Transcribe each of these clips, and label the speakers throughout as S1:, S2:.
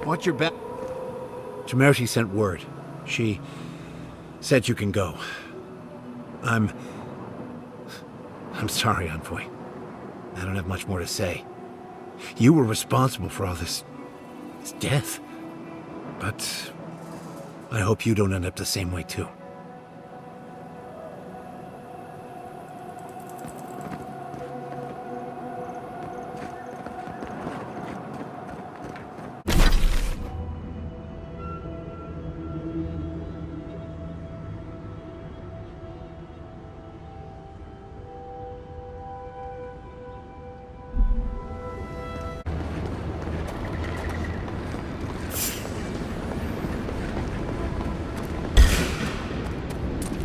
S1: Watch your back. Chimerti sent word. She said you can go. I'm sorry, Envoy. I don't have much more to say. You were responsible for all this death. But I hope you don't end up the same way, too.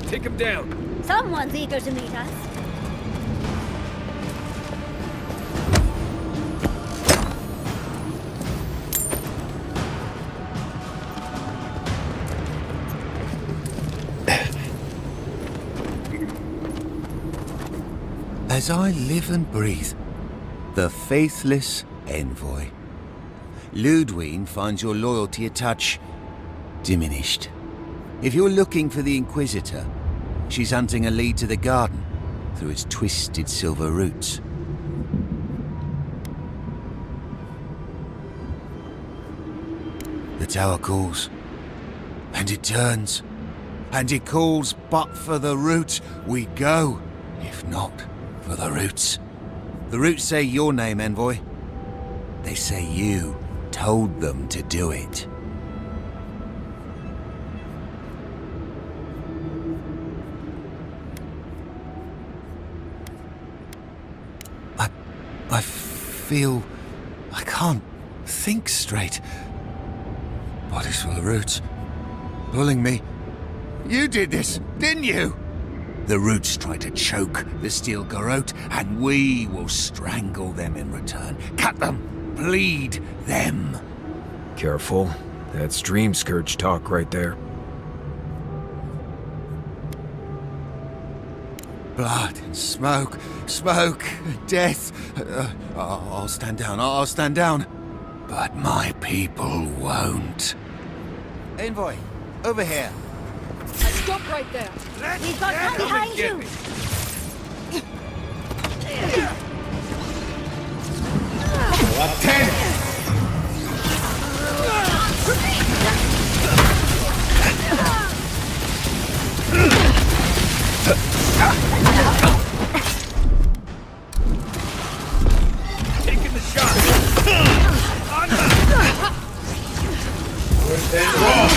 S2: Take him down.
S3: Someone's eager to meet us.
S4: As I live and breathe, the faithless envoy. Lodwyn finds your loyalty a touch diminished. If you're looking for the Inquisitor, she's hunting a lead to the garden through its twisted silver roots. The tower calls, and it turns, and it calls, but for the root we go, if not for the roots. The roots say your name, Envoy. They say you told them to do it. I feel I can't think straight. Body's full of roots, pulling me. You did this, didn't you? The roots try to choke the steel garrote, and we will strangle them in return. Cut them, bleed them.
S2: Careful. That's Dream Scourge talk right there.
S4: Blood and smoke, smoke, death. I'll stand down, I'll stand down. But my people won't. Envoy, over here.
S3: Stop right there. We've got one behind you.
S1: Up 10!
S2: Taking the shot.
S3: Look out!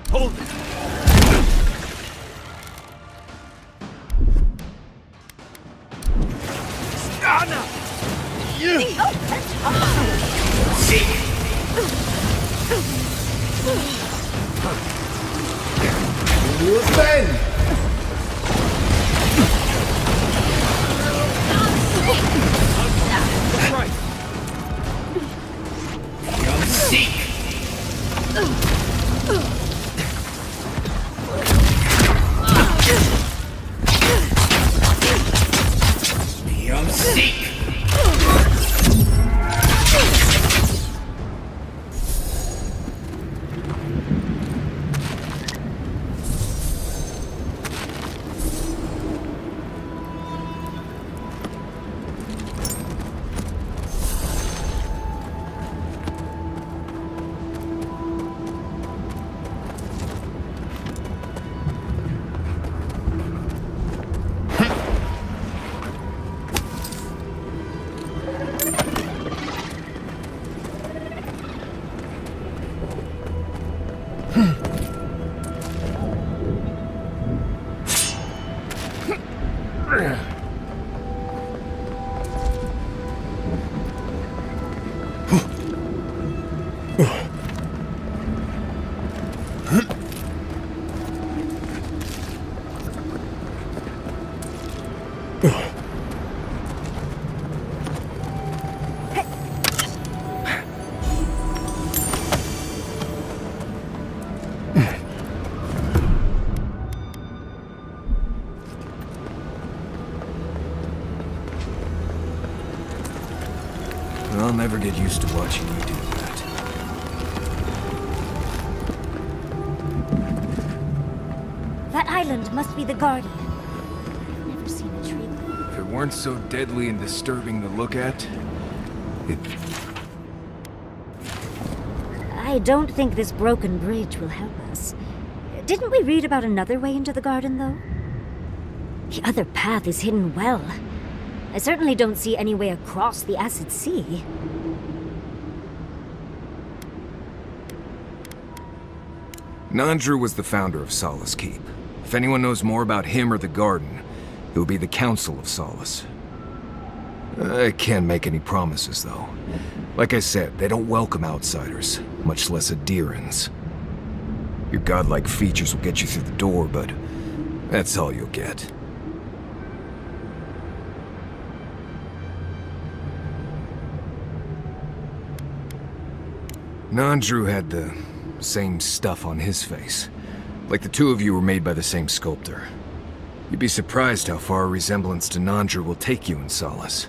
S2: Hold it. Right. never get used to watching you do that.
S5: That island must be the garden. I've never seen a tree.
S2: If it weren't so deadly and disturbing to look at, it...
S5: I don't think this broken bridge will help us. Didn't we read about another way into the garden, though? The other path is hidden well. I certainly don't see any way across the acid sea.
S2: Nandru was the founder of Solace Keep. If anyone knows more about him or the garden, it would be the Council of Solace. I can't make any promises, though. Like I said, they don't welcome outsiders, much less Adherans. Your godlike features will get you through the door, but that's all you'll get. Nandru had the same stuff on his face. Like the two of you were made by the same sculptor. You'd be surprised how far a resemblance to Nandru will take you in Solace.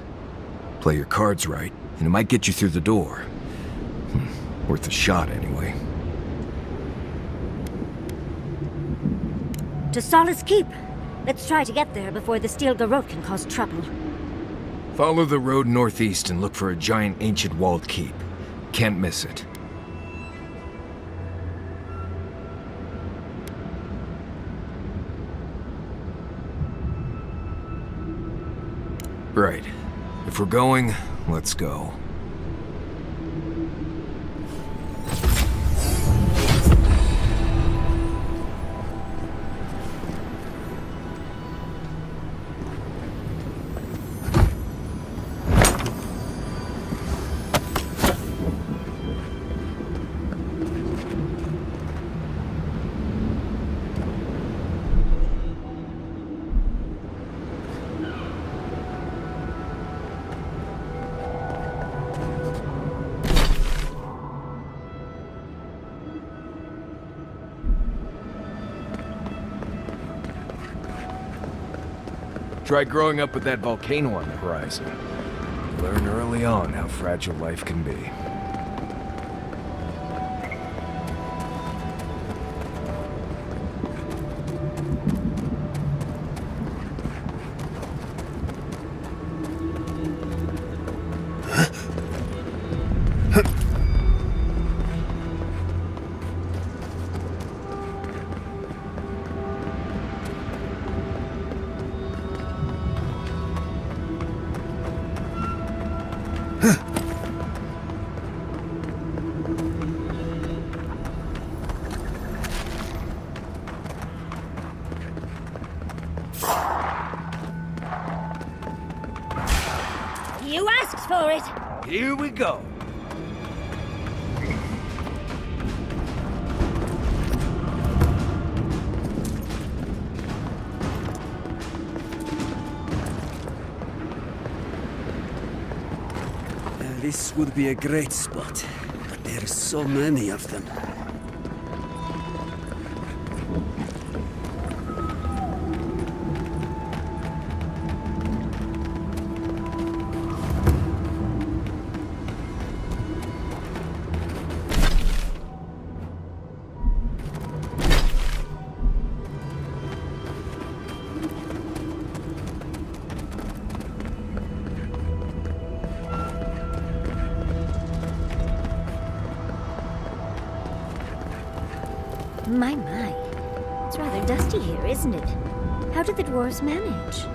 S2: Play your cards right, and it might get you through the door. Worth a shot, anyway.
S5: To Solace Keep. Let's try to get there before the steel garrote can cause trouble.
S2: Follow the road northeast and look for a giant ancient walled keep. Can't miss it. Right. If we're going, let's go. Try growing up with that volcano on the horizon. Learn early on how fragile life can be.
S5: You asked for it!
S2: Here we go.
S6: This would be a great spot, but there's so many of them.
S5: My. It's rather dusty here, isn't it? How did the dwarves manage?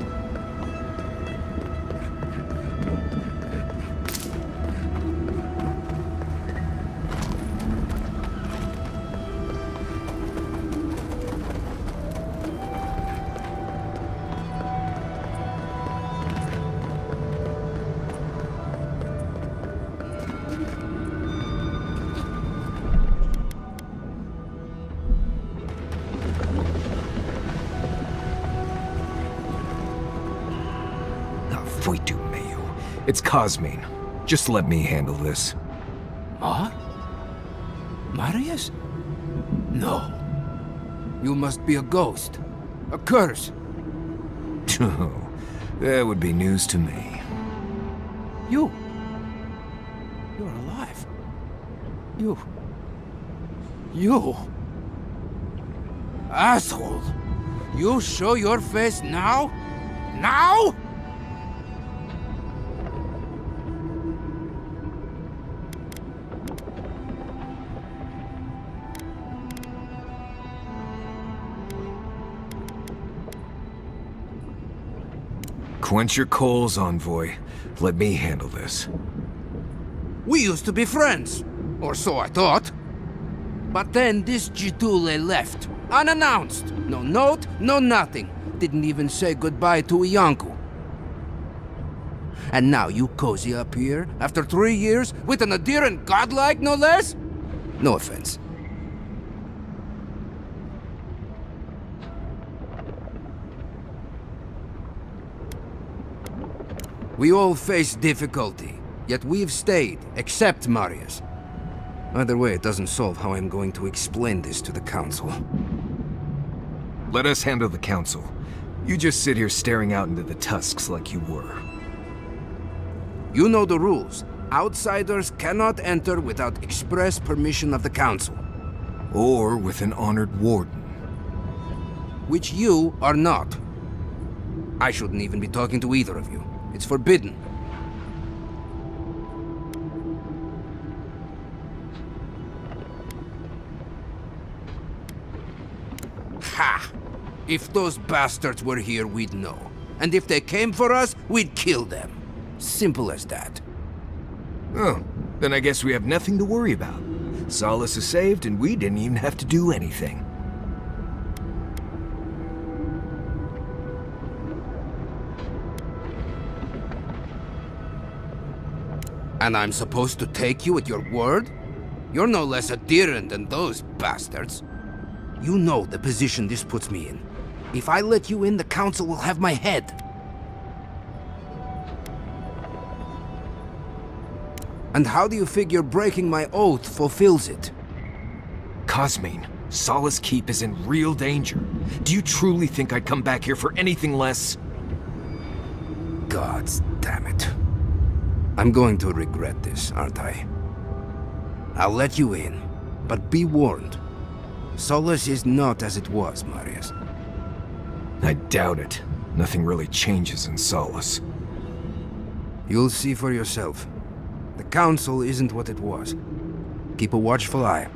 S2: It's Cosmine. Just let me handle this.
S6: Ah? Marius? No. You must be a ghost. A curse.
S2: That would be news to me.
S6: You? You... asshole! You show your face now? Now?
S2: Quench your coals, Envoy. Let me handle this.
S6: We used to be friends. Or so I thought. But then this Jitule left. Unannounced. No note, no nothing. Didn't even say goodbye to Iancu. And now you cozy up here, after 3 years, with an adherent godlike, no less? No offense. We all face difficulty, yet we've stayed, except Marius. Either way, it doesn't solve how I'm going to explain this to the Council.
S2: Let us handle the Council. You just sit here staring out into the tusks like you were.
S6: You know the rules. Outsiders cannot enter without express permission of the Council.
S2: Or with an honored warden.
S6: Which you are not. I shouldn't even be talking to either of you. It's forbidden. Ha! If those bastards were here, we'd know. And if they came for us, we'd kill them. Simple as that.
S2: Oh, then I guess we have nothing to worry about. Solace is saved, and we didn't even have to do anything.
S6: And I'm supposed to take you at your word? You're no less adherent than those bastards. You know the position this puts me in. If I let you in, the Council will have my head. And how do you figure breaking my oath fulfills it?
S2: Cosmine, Solace Keep is in real danger. Do you truly think I'd come back here for anything less?
S6: Gods damn it. I'm going to regret this, aren't I? I'll let you in, but be warned. Solace is not as it was, Marius.
S2: I doubt it. Nothing really changes in Solace.
S6: You'll see for yourself. The Council isn't what it was. Keep a watchful eye.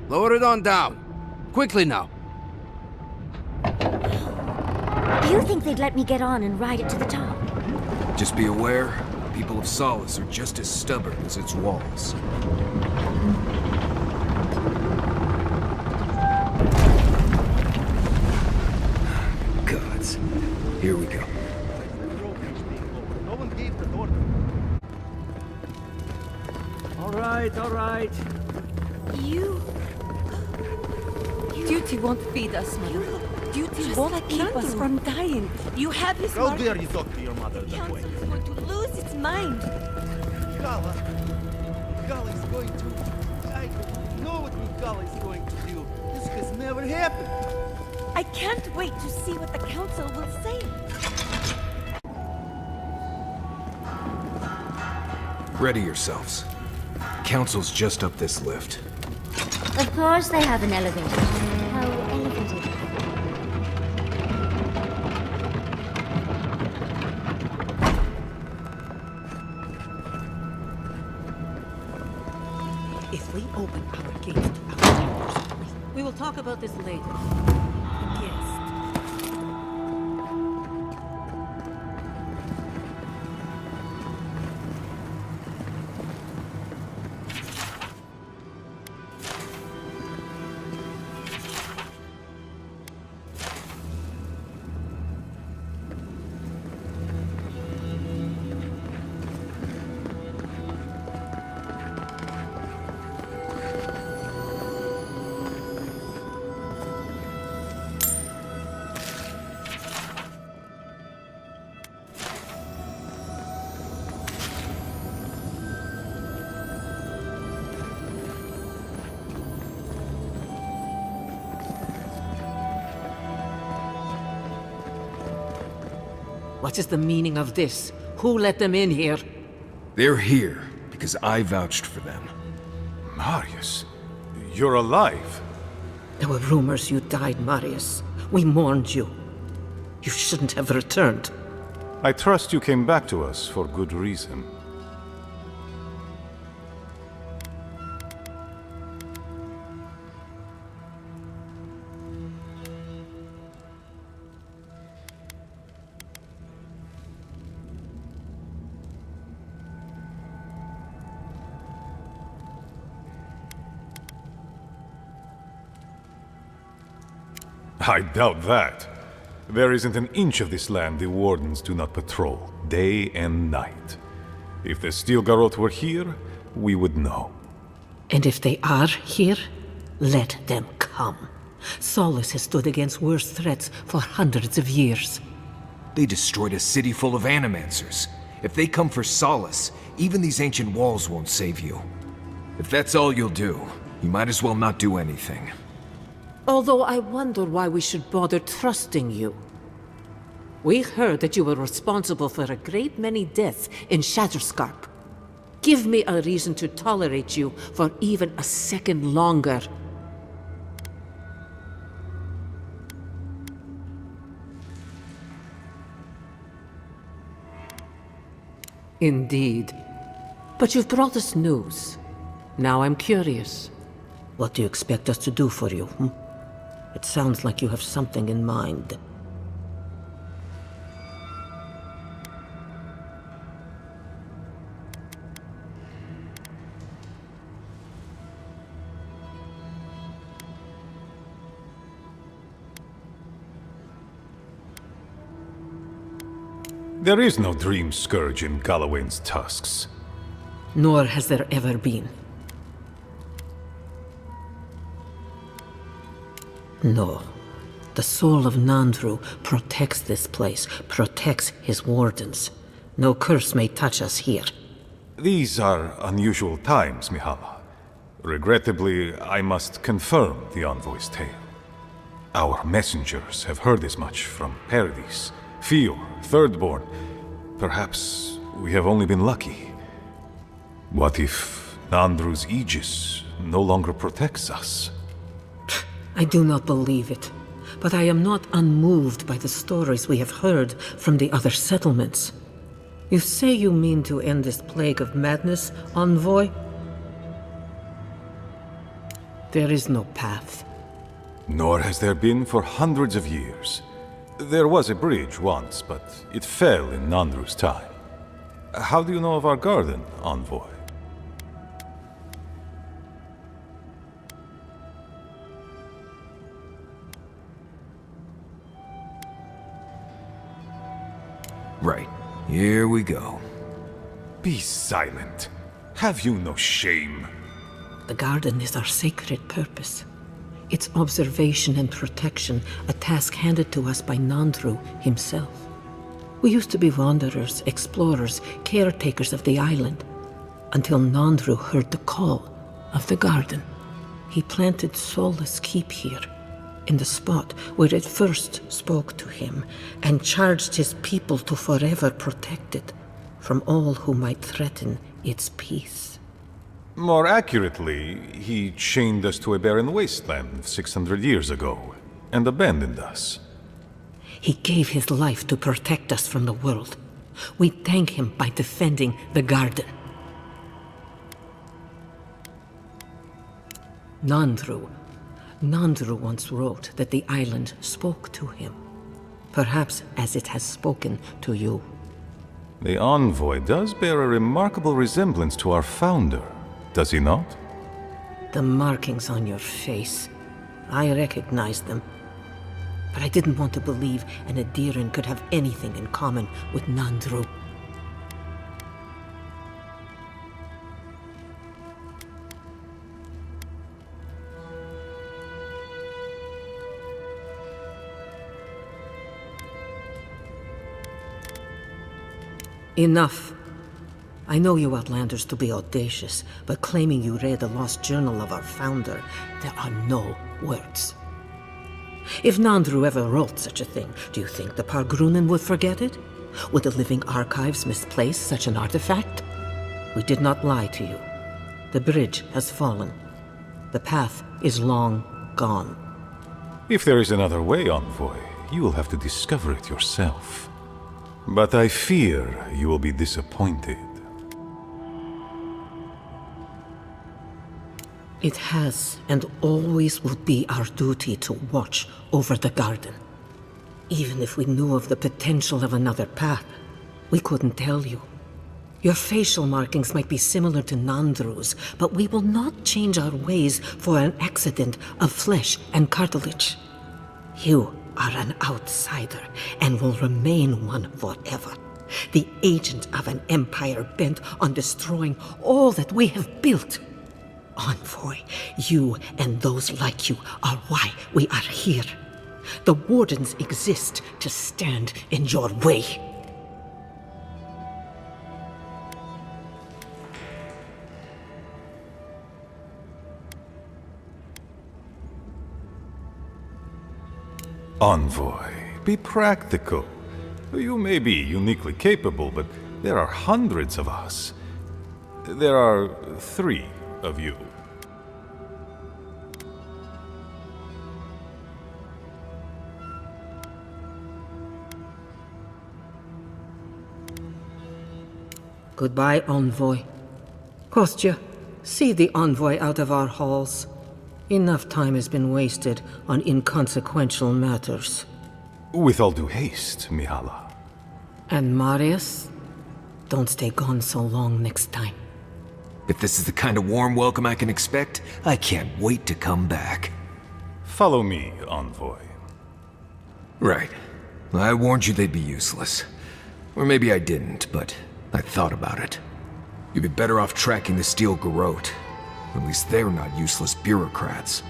S6: Lower it on down. Quickly now.
S5: Do you think they'd let me get on and ride it to the top?
S2: Just be aware, people of Solace are just as stubborn as its walls. Gods. Here we go.
S7: All right.
S3: You...
S8: Duty won't feed us, Mother. Duty won't keep us from dying.
S3: You have his
S7: How
S3: mark.
S7: dare you talk to your mother that way?
S3: Council is going to lose its mind.
S7: Gala is going to... I know what Gala is going to do. This has never happened.
S3: I can't wait to see what the Council will say.
S2: Ready yourselves. Council's just up this lift.
S5: Of course they have an elevator. How elevated.
S8: If we open our gates to our neighbors, we will talk about this later. Yes.
S9: What is the meaning of this? Who let them in here?
S2: They're here because I vouched for them.
S9: Marius, you're alive.
S10: There were rumors you died, Marius. We mourned you. You shouldn't have returned.
S9: I trust you came back to us for good reason. I doubt that. There isn't an inch of this land the Wardens do not patrol, day and night. If the Steel Garrote were here, we would know.
S10: And if they are here, let them come. Solace has stood against worse threats for hundreds of years.
S2: They destroyed a city full of animancers. If they come for Solace, even these ancient walls won't save you. If that's all you'll do, you might as well not do anything.
S10: Although I wonder why we should bother trusting you. We heard that you were responsible for a great many deaths in Shatterscarp. Give me a reason to tolerate you for even a second longer. Indeed. But you've brought us news. Now I'm curious. What do you expect us to do for you, It sounds like you have something in mind.
S9: There is no dream scourge in Galawain's tusks.
S10: Nor has there ever been. No. The soul of Nandru protects this place, protects his wardens. No curse may touch us here.
S9: These are unusual times, Mihala. Regrettably, I must confirm the envoy's tale. Our messengers have heard as much from Paradis, Fior, Thirdborn. Perhaps we have only been lucky. What if Nandru's aegis no longer protects us?
S10: I do not believe it, but I am not unmoved by the stories we have heard from the other settlements. You say you mean to end this plague of madness, envoy? There is no path.
S9: Nor has there been for hundreds of years. There was a bridge once, but it fell in Nandru's time. How do you know of our garden, envoy?
S2: Right. Here we go.
S9: Be silent. Have you no shame?
S10: The garden is our sacred purpose. Its observation and protection, a task handed to us by Nandru himself. We used to be wanderers, explorers, caretakers of the island, until Nandru heard the call of the garden. He planted Solace Keep here, in the spot where it first spoke to him, and charged his people to forever protect it from all who might threaten its peace.
S9: More accurately, he chained us to a barren wasteland 600 years ago, and abandoned us.
S10: He gave his life to protect us from the world. We thank him by defending the garden. Nandru once wrote that the island spoke to him, perhaps as it has spoken to you.
S9: The envoy does bear a remarkable resemblance to our founder, does he not?
S10: The markings on your face, I recognize them. But I didn't want to believe an Adiran could have anything in common with Nandru. Enough. I know you Outlanders to be audacious, but claiming you read the lost journal of our founder, there are no words. If Nandru ever wrote such a thing, do you think the Pargrunen would forget it? Would the living archives misplace such an artifact? We did not lie to you. The bridge has fallen. The path is long gone.
S9: If there is another way, Envoy, you will have to discover it yourself. But I fear you will be disappointed.
S10: It has and always will be our duty to watch over the garden. Even if we knew of the potential of another path, we couldn't tell you. Your facial markings might be similar to Nandru's, but we will not change our ways for an accident of flesh and cartilage. You are an outsider and will remain one forever. The agent of an empire bent on destroying all that we have built. Envoy, you and those like you are why we are here. The Wardens exist to stand in your way.
S9: Envoy, be practical. You may be uniquely capable, but there are hundreds of us. There are 3 of you.
S10: Goodbye, Envoy. Kostya, see the Envoy out of our halls. Enough time has been wasted on inconsequential matters.
S9: With all due haste, Mihala.
S10: And Marius? Don't stay gone so long next time.
S2: If this is the kind of warm welcome I can expect, I can't wait to come back.
S9: Follow me, Envoy.
S2: Right. I warned you they'd be useless. Or maybe I didn't, but I thought about it. You'd be better off tracking the Steel Garrote. At least they're not useless bureaucrats.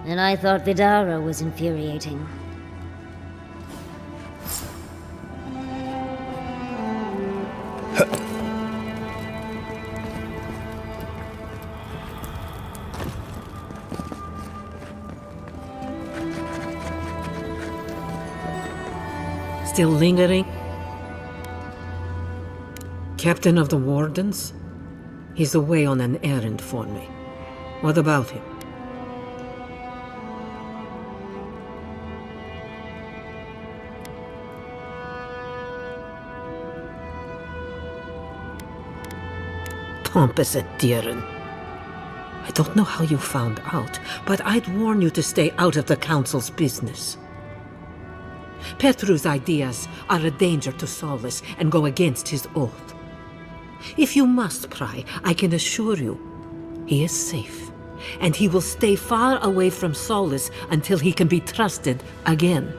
S5: And I thought Vidara was infuriating.
S10: Still lingering? Captain of the Wardens? He's away on an errand for me. What about him? Pompous Adiran. I don't know how you found out, but I'd warn you to stay out of the Council's business. Petru's ideas are a danger to Solace and go against his oath. If you must pry, I can assure you, he is safe, and he will stay far away from Solace until he can be trusted again.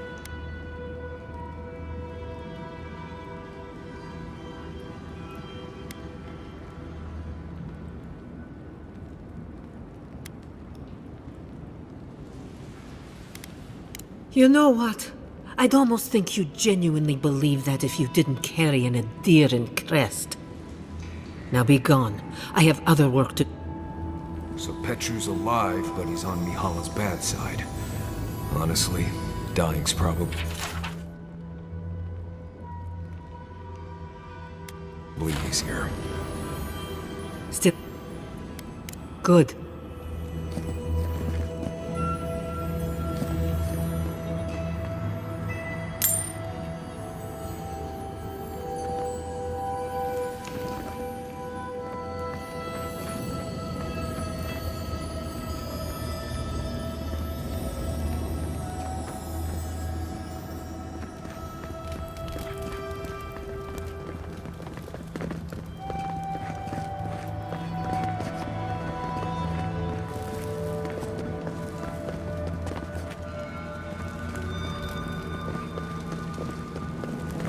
S10: You know what? I'd almost think you genuinely believe that if you didn't carry an Adiran crest. Now be gone. I have other work to...
S2: So Petru's alive, but he's on Mihala's bad side. Honestly, dying's probably easier.
S10: Still... Good.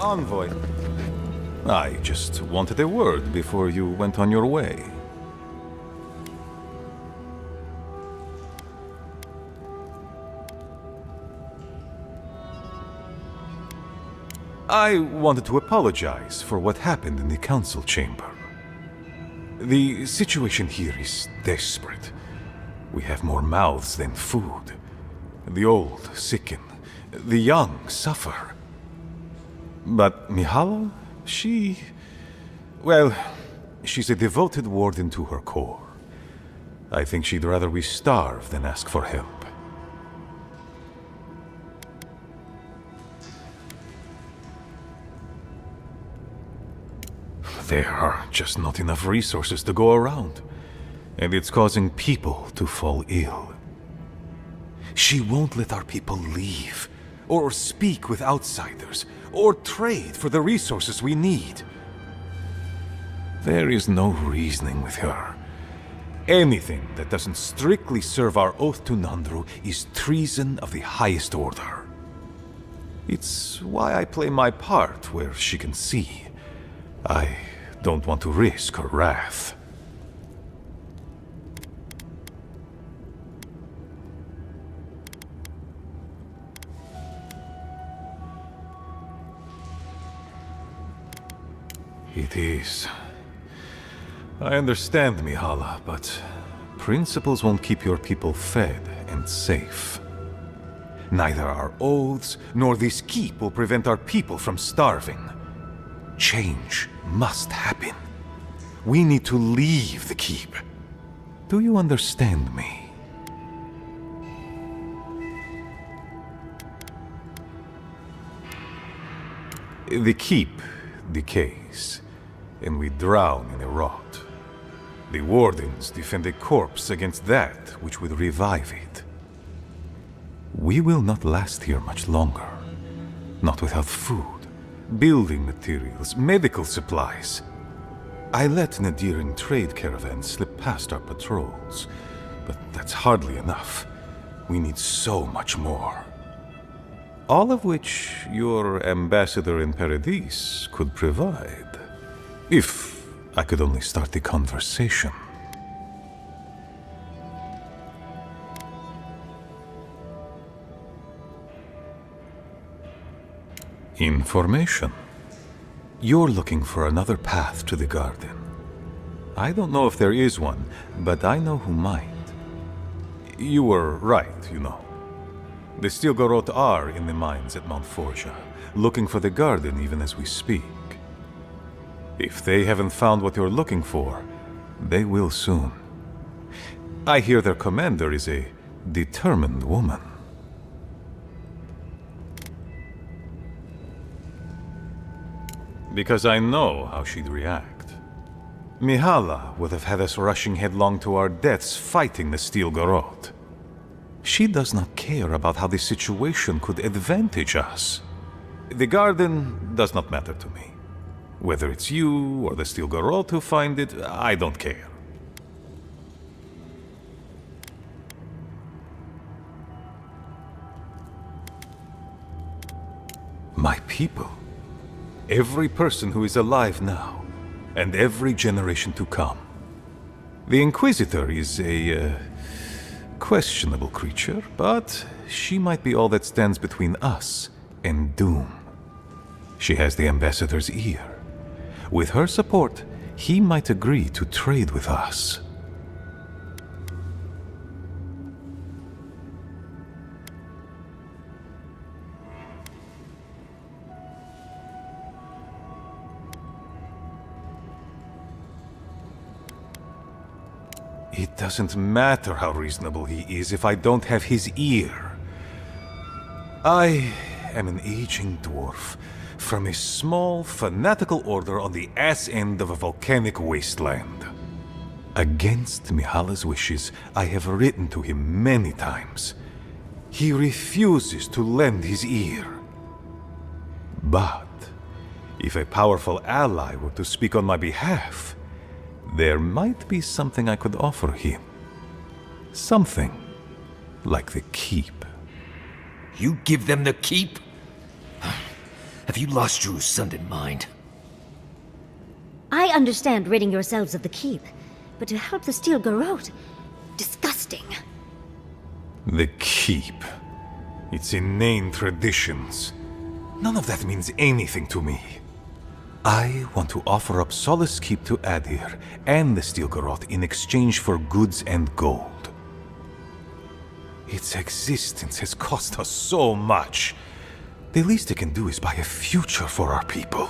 S9: Envoy. I just wanted a word before you went on your way. I wanted to apologize for what happened in the council chamber. The situation here is desperate. We have more mouths than food. The old sicken, the young suffer. But Mihala, well, she's a devoted warden to her core. I think she'd rather we starve than ask for help. There are just not enough resources to go around, and it's causing people to fall ill. She won't let our people leave, or speak with outsiders, or trade for the resources we need. There is no reasoning with her. Anything that doesn't strictly serve our oath to Nandru is treason of the highest order. It's why I play my part where she can see. I don't want to risk her wrath. It is. I understand, Mihala, but principles won't keep your people fed and safe. Neither our oaths nor this keep will prevent our people from starving. Change must happen. We need to leave the keep. Do you understand me? The keep decays, and we drown in a rot. The wardens defend a corpse against that which would revive it. We will not last here much longer. Not without food, building materials, medical supplies. I let Nadiran trade caravans slip past our patrols, but that's hardly enough. We need so much more. All of which your ambassador in Paradise could provide. If I could only start the conversation. Information. You're looking for another path to the garden. I don't know if there is one, but I know who might. You were right, you know. The Stilgarot are in the mines at Mount Forja, looking for the garden even as we speak. If they haven't found what you're looking for, they will soon. I hear their commander is a determined woman. Because I know how she'd react. Mihala would have had us rushing headlong to our deaths fighting the Stilgarot. She does not care about how the situation could advantage us. The garden does not matter to me. Whether it's you or the Stilgarot who find it, I don't care. My people. Every person who is alive now, and every generation to come. The Inquisitor is a questionable creature, but she might be all that stands between us and doom. She has the Ambassador's ear. With her support, he might agree to trade with us. It doesn't matter how reasonable he is if I don't have his ear. I am an aging dwarf from a small, fanatical order on the ass end of a volcanic wasteland. Against Mihala's wishes, I have written to him many times. He refuses to lend his ear. But if a powerful ally were to speak on my behalf, there might be something I could offer him. Something like the keep.
S2: You give them the keep? Have you lost your Sunday mind?
S5: I understand ridding yourselves of the keep, but to help the Stilgarot, disgusting.
S9: The keep. Its inane traditions. None of that means anything to me. I want to offer up Solace Keep to Adir and the Stilgarot in exchange for goods and gold. Its existence has cost us so much. The least it can do is buy a future for our people.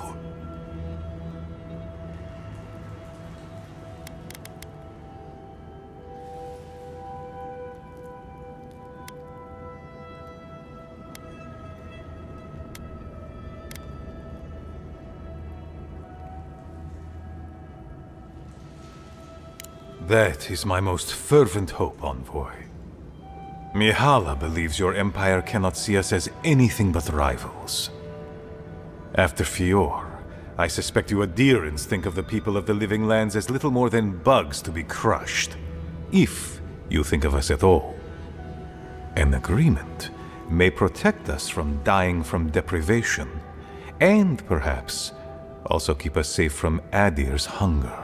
S9: That is my most fervent hope, Envoy. Mihala believes your empire cannot see us as anything but rivals. After Fior, I suspect you adherents think of the people of the Living Lands as little more than bugs to be crushed. If you think of us at all. An agreement may protect us from dying from deprivation, and perhaps also keep us safe from Adir's hunger.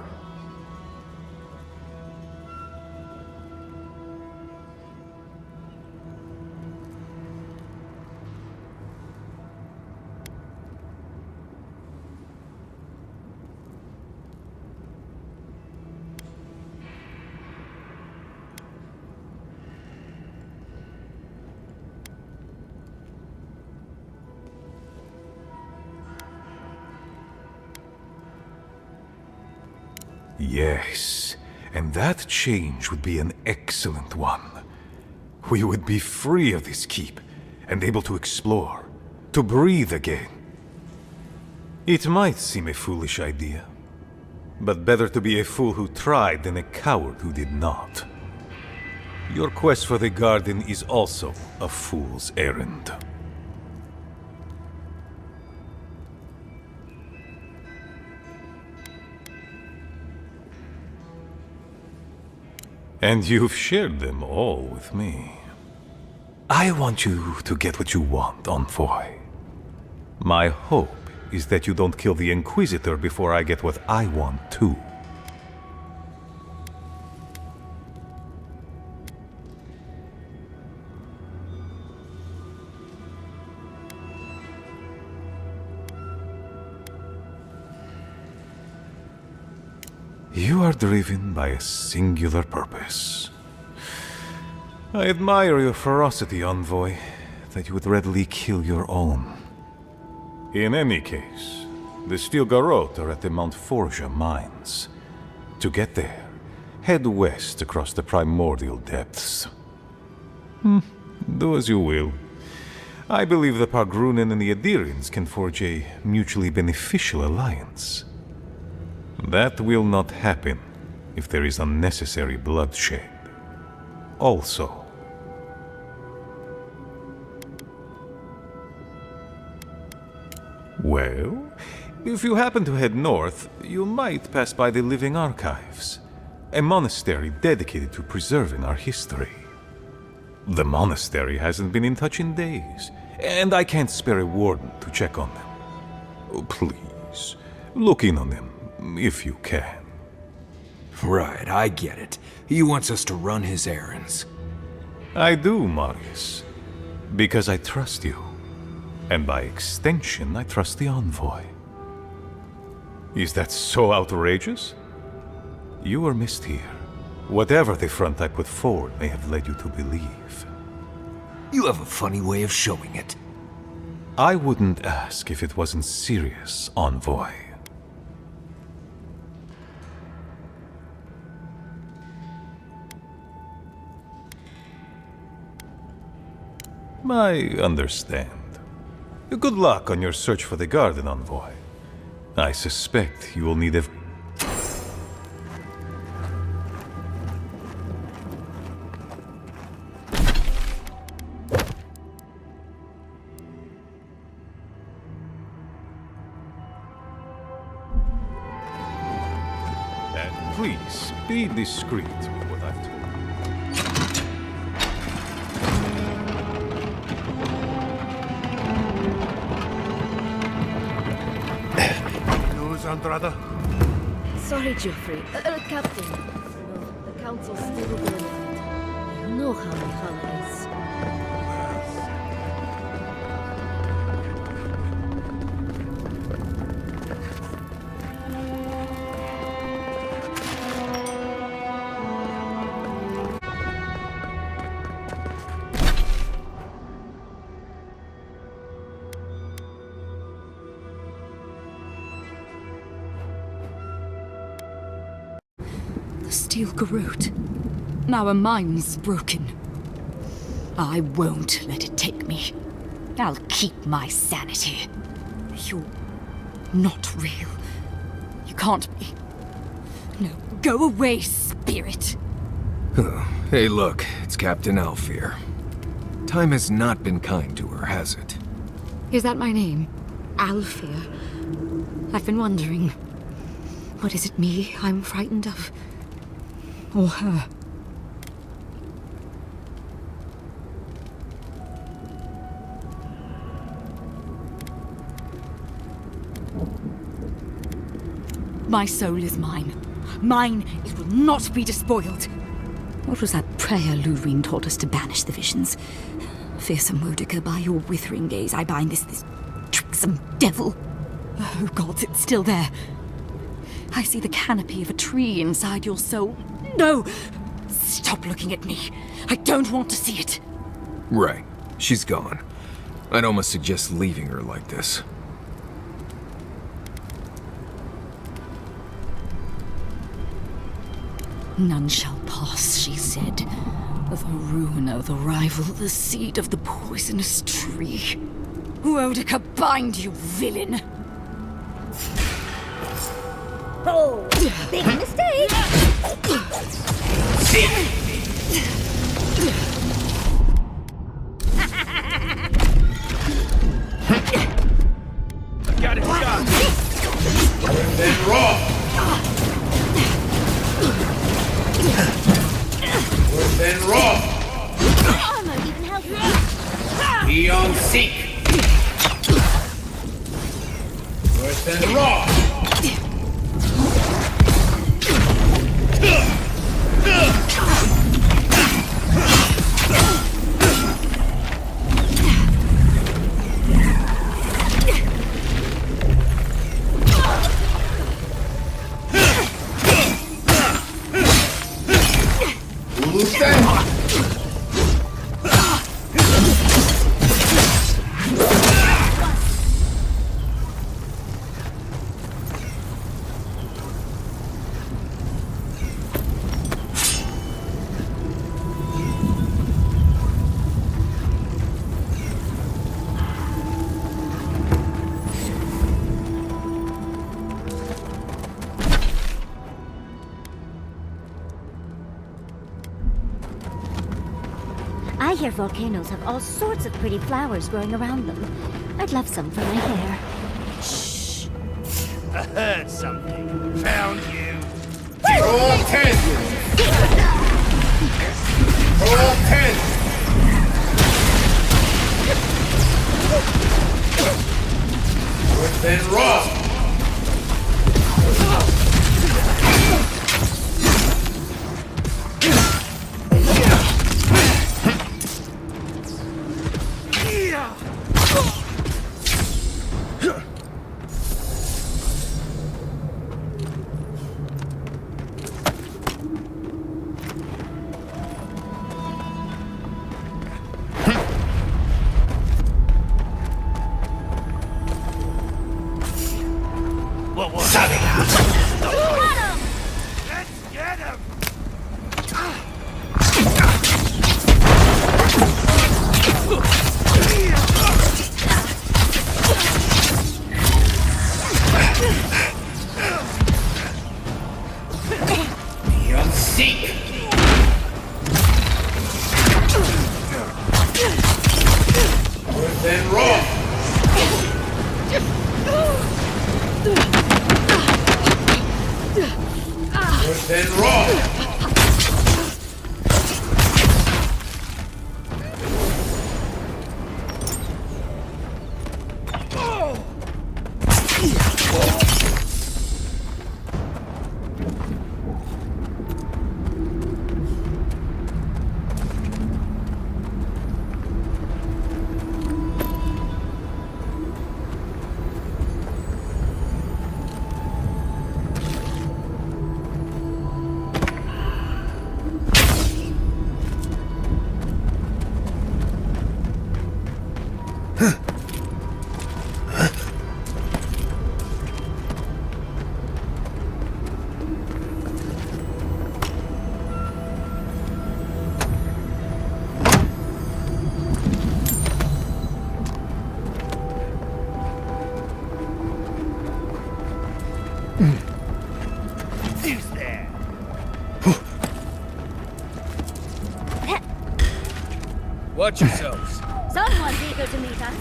S9: Yes, and that change would be an excellent one. We would be free of this keep, and able to explore, to breathe again. It might seem a foolish idea, but better to be a fool who tried than a coward who did not. Your quest for the garden is also a fool's errand. And you've shared them all with me. I want you to get what you want, Envoy. My hope is that you don't kill the Inquisitor before I get what I want too. You are driven by a singular purpose. I admire your ferocity, Envoy, that you would readily kill your own. In any case, the Steel Garrote are at the Mount Forja mines. To get there, head west across the primordial depths. Do as you will. I believe the Pargrunen and the Adirians can forge a mutually beneficial alliance. That will not happen if there is unnecessary bloodshed. Also, well, if you happen to head north, you might pass by the Living Archives, a monastery dedicated to preserving our history. The monastery hasn't been in touch in days, and I can't spare a warden to check on them. Oh, please, look in on them. If you can.
S2: Right, I get it. He wants us to run his errands.
S9: I do, Marius. Because I trust you. And by extension, I trust the Envoy. Is that so outrageous? You were missed here. Whatever the front I put forward may have led you to believe.
S2: You have a funny way of showing it.
S9: I wouldn't ask if it wasn't serious, Envoy. I understand. Good luck on your search for the garden, Envoy. I suspect you will need a... And please, be discreet with what I've told you.
S1: Andrada?
S3: Sorry, Geoffrey. Captain. No, the council's still going. You know how Mihala is.
S11: The steel garrote. Our mine's broken. I won't let it take me. I'll keep my sanity. You're not real. You can't be. No, go away, spirit.
S2: Hey, look, it's Captain Alfear. Time has not been kind to her, has it?
S11: Is that my name? Alfear? I've been wondering. What is it me I'm frightened of? Or her? My soul is mine. Mine, it will not be despoiled. What was that prayer Lodwyn taught us to banish the visions? Fearsome Wodica, by your withering gaze, I bind this tricksome devil. Oh gods, it's still there. I see the canopy of a tree inside your soul. No! Stop looking at me. I don't want to see it.
S2: Right. She's gone. I'd almost suggest leaving her like this.
S11: None shall pass, she said. The ruiner, the rival, the seed of the poisonous tree. Wodica, bind you, villain!
S5: Oh, big mistake!
S7: I got it shot.
S6: Then raw. Worse than raw.
S5: Armor even helps.
S6: Beyond seek. Worse than raw.
S5: I hear volcanoes have all sorts of pretty flowers growing around them. I'd love some for my hair.
S7: Shh. I heard something. Found you.
S6: Roll 10. Roll 10. Worse than raw.
S7: What was it? Let's get him!
S6: Beyond seek. Worse than raw. Worse than raw.
S7: Who's there?
S5: here to meet us.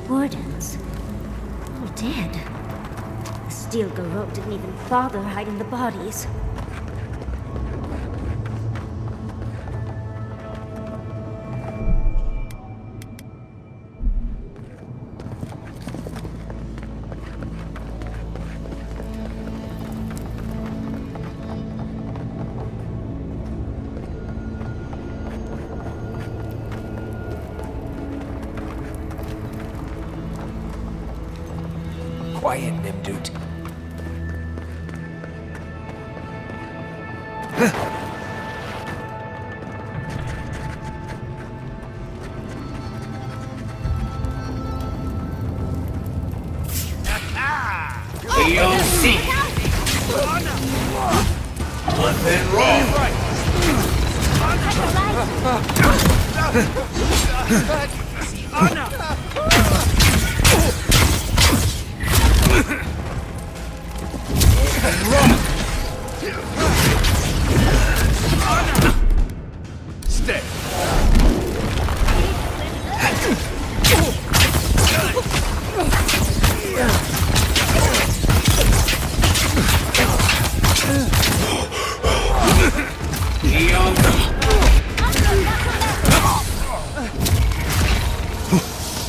S5: Wardens. All dead. The steel garrote didn't even bother hiding the bodies.
S2: Quiet, Nimdut.
S4: Nothing wrong.
S7: Stay. To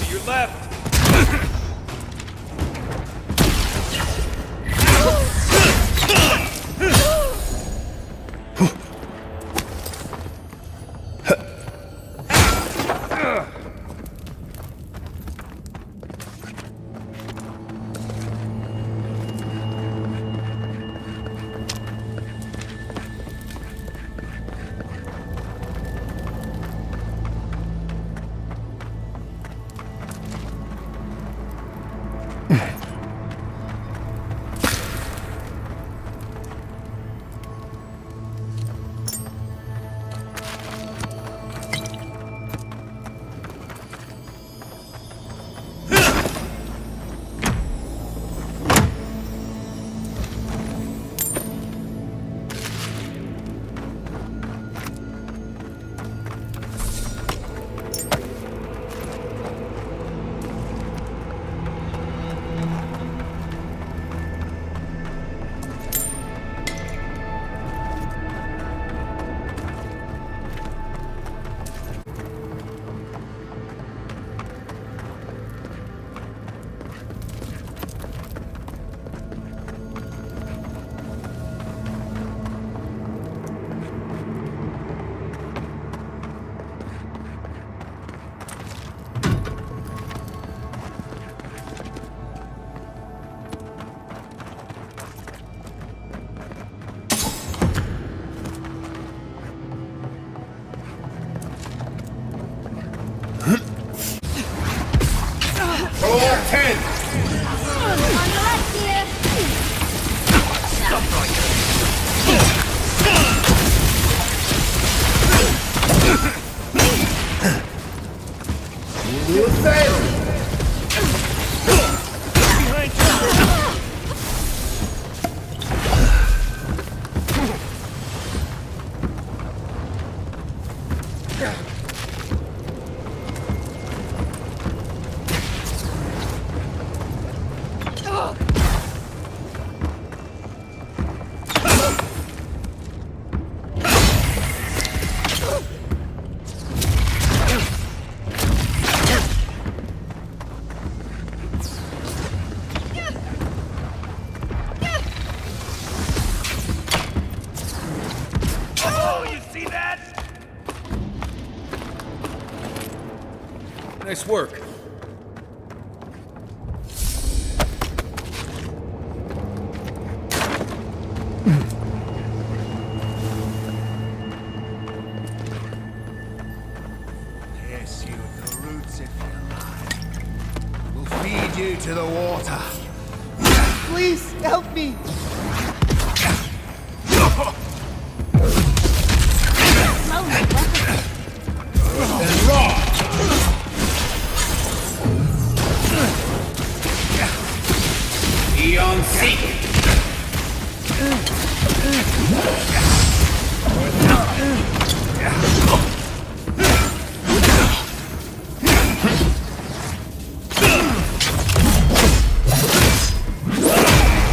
S7: your left.
S2: Nice work.
S4: Yes, you the roots if you like. We'll feed you to the water. Please
S7: Please, help me!
S12: Eon Seek!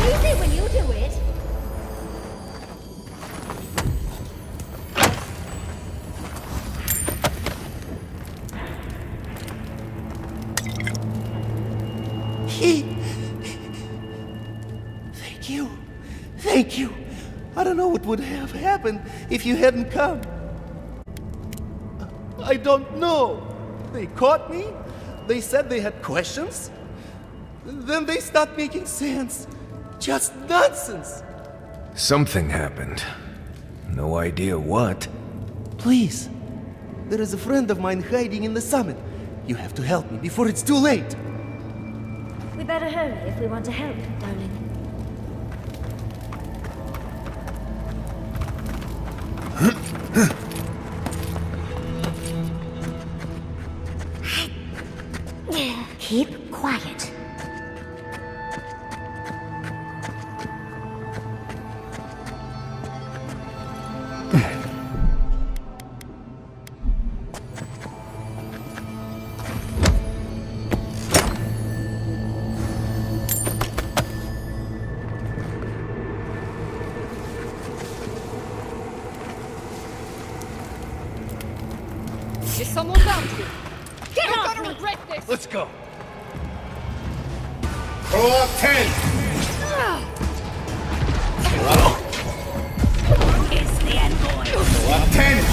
S5: Easy when you do it.
S7: Thank you. Thank you. I don't know what would have happened if you hadn't come. I don't know. They caught me. They said they had questions. Then they stopped making sense. Just nonsense.
S2: Something happened. No idea what.
S7: Please. There is a friend of mine hiding in the summit. You have to help me before it's too late.
S5: We better hurry if we want to help, darling. Keep quiet.
S3: Is someone down here?
S5: Get
S3: You're
S5: off
S3: gonna
S5: me!
S3: regret this!
S12: Let's go. Roll up 10!
S3: It's the end boy!
S12: Roll up 10!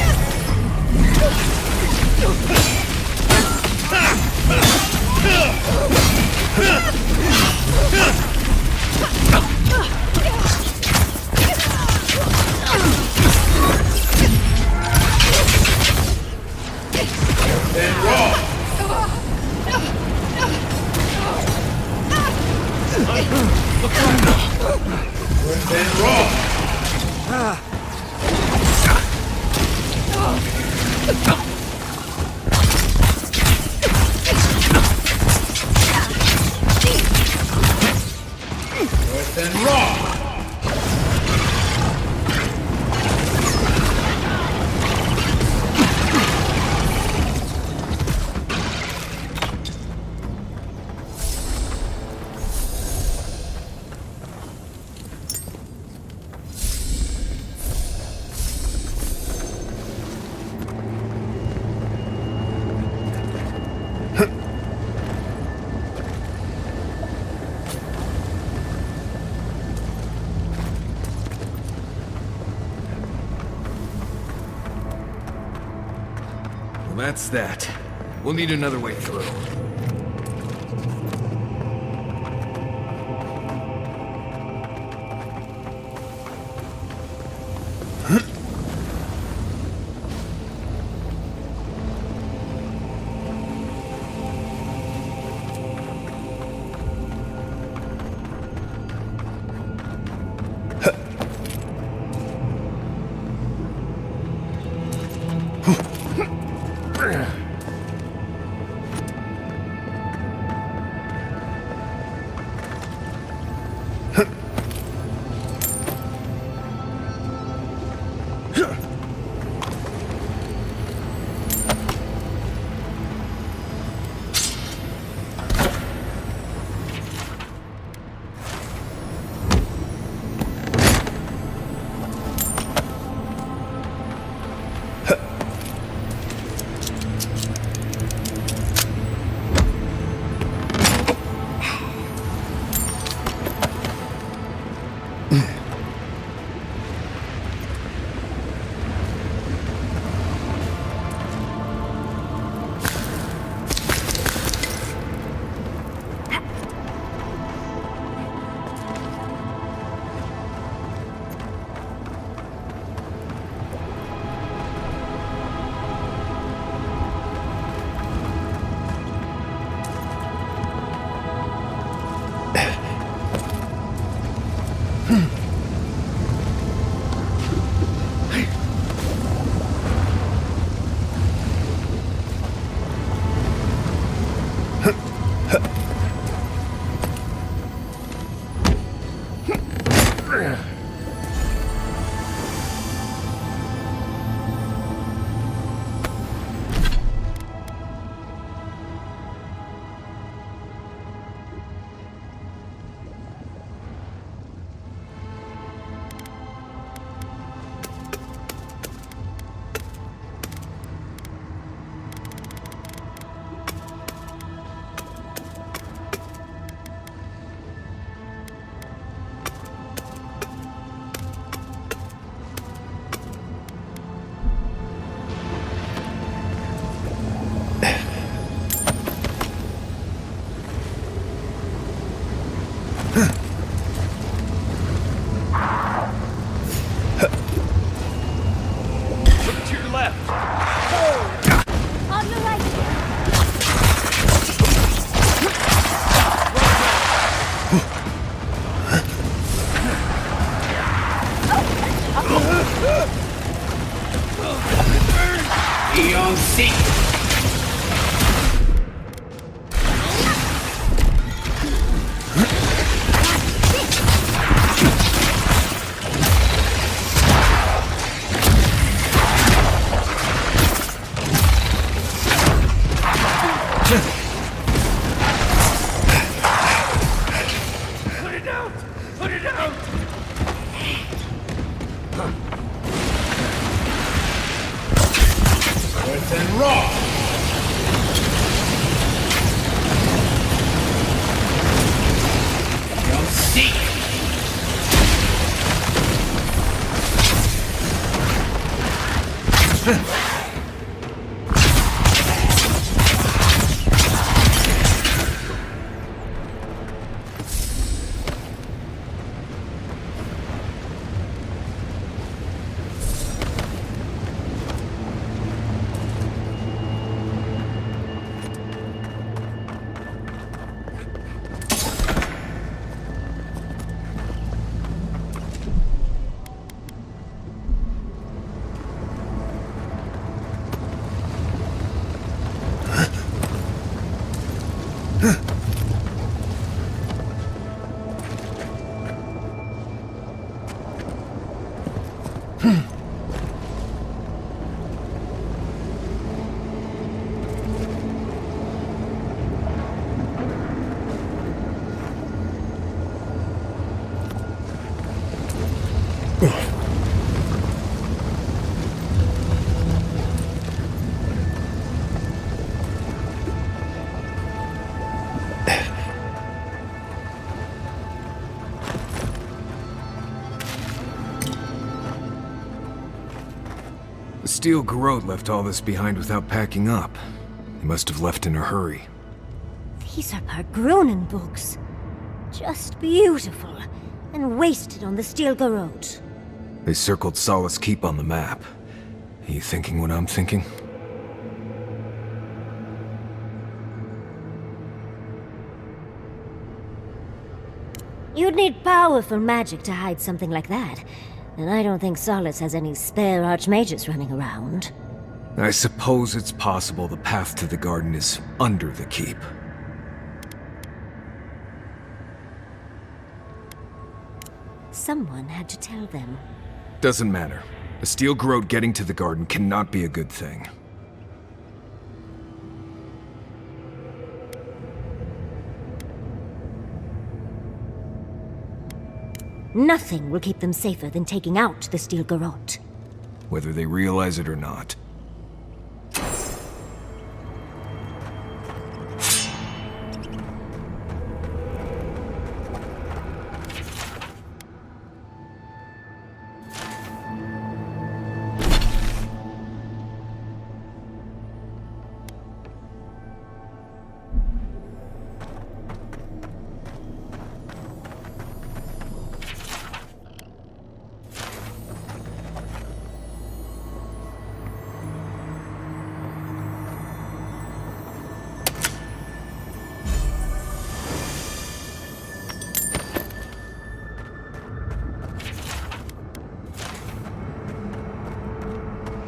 S12: Then roll! Then roll! Then roll!
S2: Well, that's that. We'll need another way through. The steel garrote left all this behind without packing up. He must have left in a hurry.
S5: These are Pargrunen books. Just beautiful. And wasted on the steel garrote.
S2: They circled Solace Keep on the map. Are you thinking what I'm thinking?
S5: You'd need powerful magic to hide something like that. And I don't think Solace has any spare archmages running around.
S2: I suppose it's possible the path to the garden is under the keep.
S5: Someone had to tell them.
S2: Doesn't matter. A steel garrote getting to the garden cannot be a good thing.
S5: Nothing will keep them safer than taking out the steel garrote.
S2: Whether they realize it or not.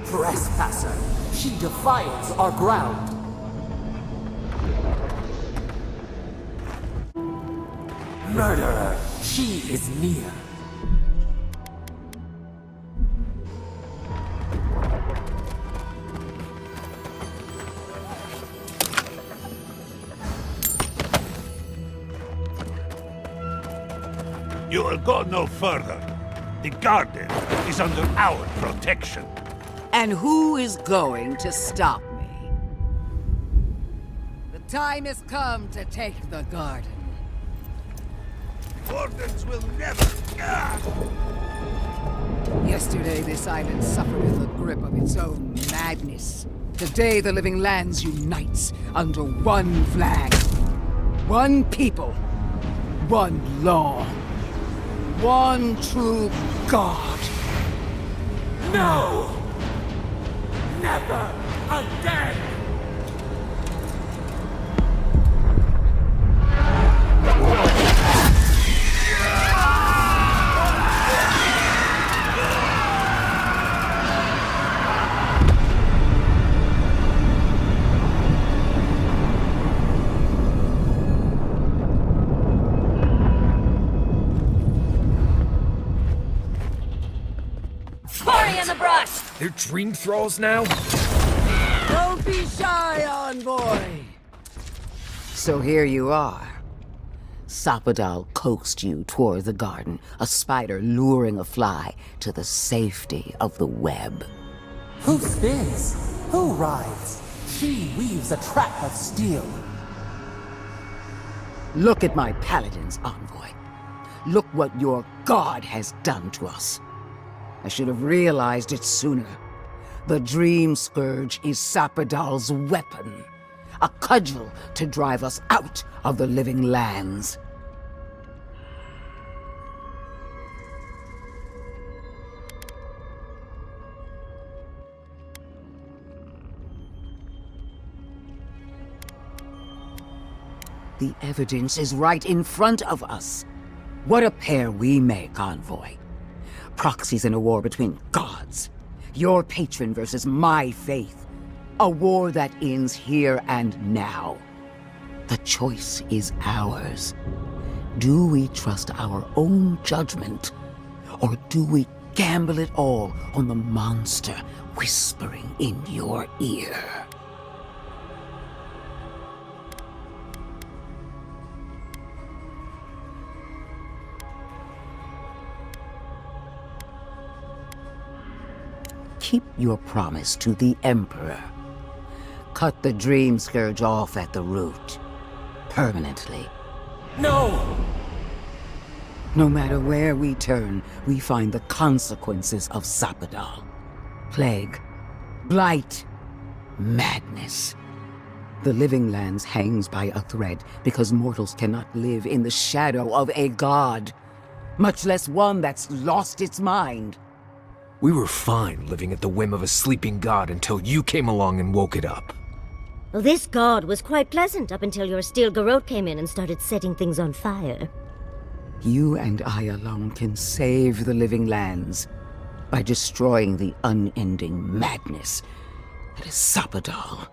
S13: Trespasser! She defiles our ground! Murderer! She is near!
S14: You will go no further. The garden is under our protection.
S15: And who is going to stop me? The time has come to take the garden.
S14: Wardens will never...
S15: Yesterday, this island suffered in the grip of its own madness. Today, the living lands unites under one flag. One people. One law. One true God.
S13: No! Never again!
S3: Party in the brush!
S2: They're dream thralls now?
S15: Don't be shy, envoy! So here you are. Sapadal coaxed you toward the garden, a spider luring a fly to the safety of the web.
S13: Who spins? Who rides? She weaves a trap of steel.
S15: Look at my paladins, envoy. Look what your god has done to us. I should have realized it sooner. The Dream Scourge is Sapadal's weapon. A cudgel to drive us out of the living lands. The evidence is right in front of us. What a pair we make, envoy. Proxies in a war between gods. Your patron versus my faith. A war that ends here and now. The choice is ours. Do we trust our own judgment? Or do we gamble it all on the monster whispering in your ear? Keep your promise to the Emperor. Cut the Dream Scourge off at the root. Permanently.
S13: No!
S15: No matter where we turn, we find the consequences of Sapadal. Plague, blight, madness. The living lands hangs by a thread because mortals cannot live in the shadow of a god, much less one that's lost its mind.
S2: We were fine living at the whim of a sleeping god until you came along and woke it up.
S5: Well, this god was quite pleasant up until your steel garrote came in and started setting things on fire.
S15: You and I alone can save the living lands by destroying the unending madness that is Sapadal.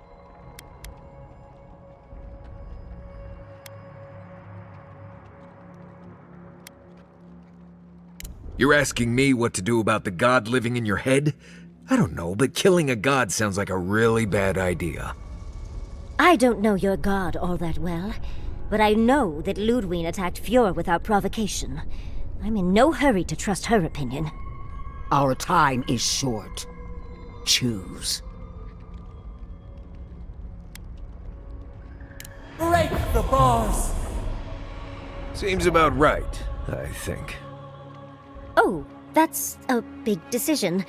S2: You're asking me what to do about the god living in your head? I don't know, but killing a god sounds like a really bad idea.
S5: I don't know your god all that well, but I know that Lodwyn attacked Fjord without provocation. I'm in no hurry to trust her opinion.
S15: Our time is short. Choose.
S13: Break the bars!
S2: Seems about right, I think.
S5: Oh, that's a big decision.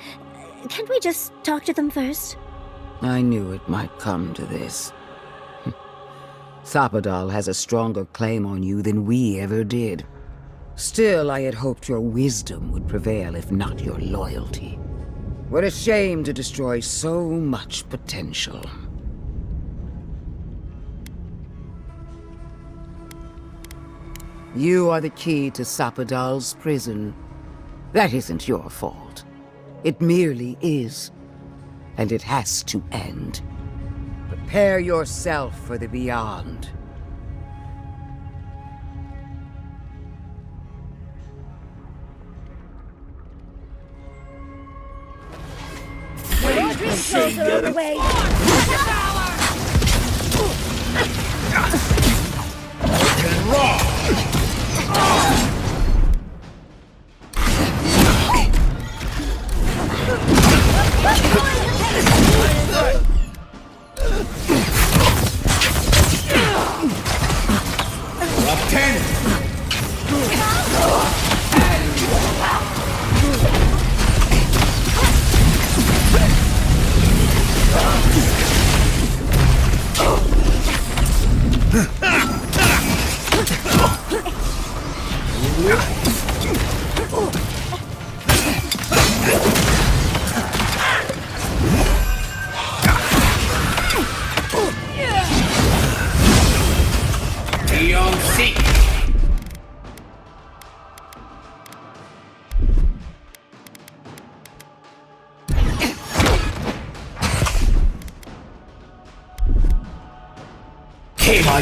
S5: Can't we just talk to them first?
S15: I knew it might come to this. Sapadal has a stronger claim on you than we ever did. Still, I had hoped your wisdom would prevail, if not your loyalty. What a shame to destroy so much potential. You are the key to Sapadal's prison. That isn't your fault. It merely is. and it has to end. Prepare yourself for the beyond.
S5: Closer away.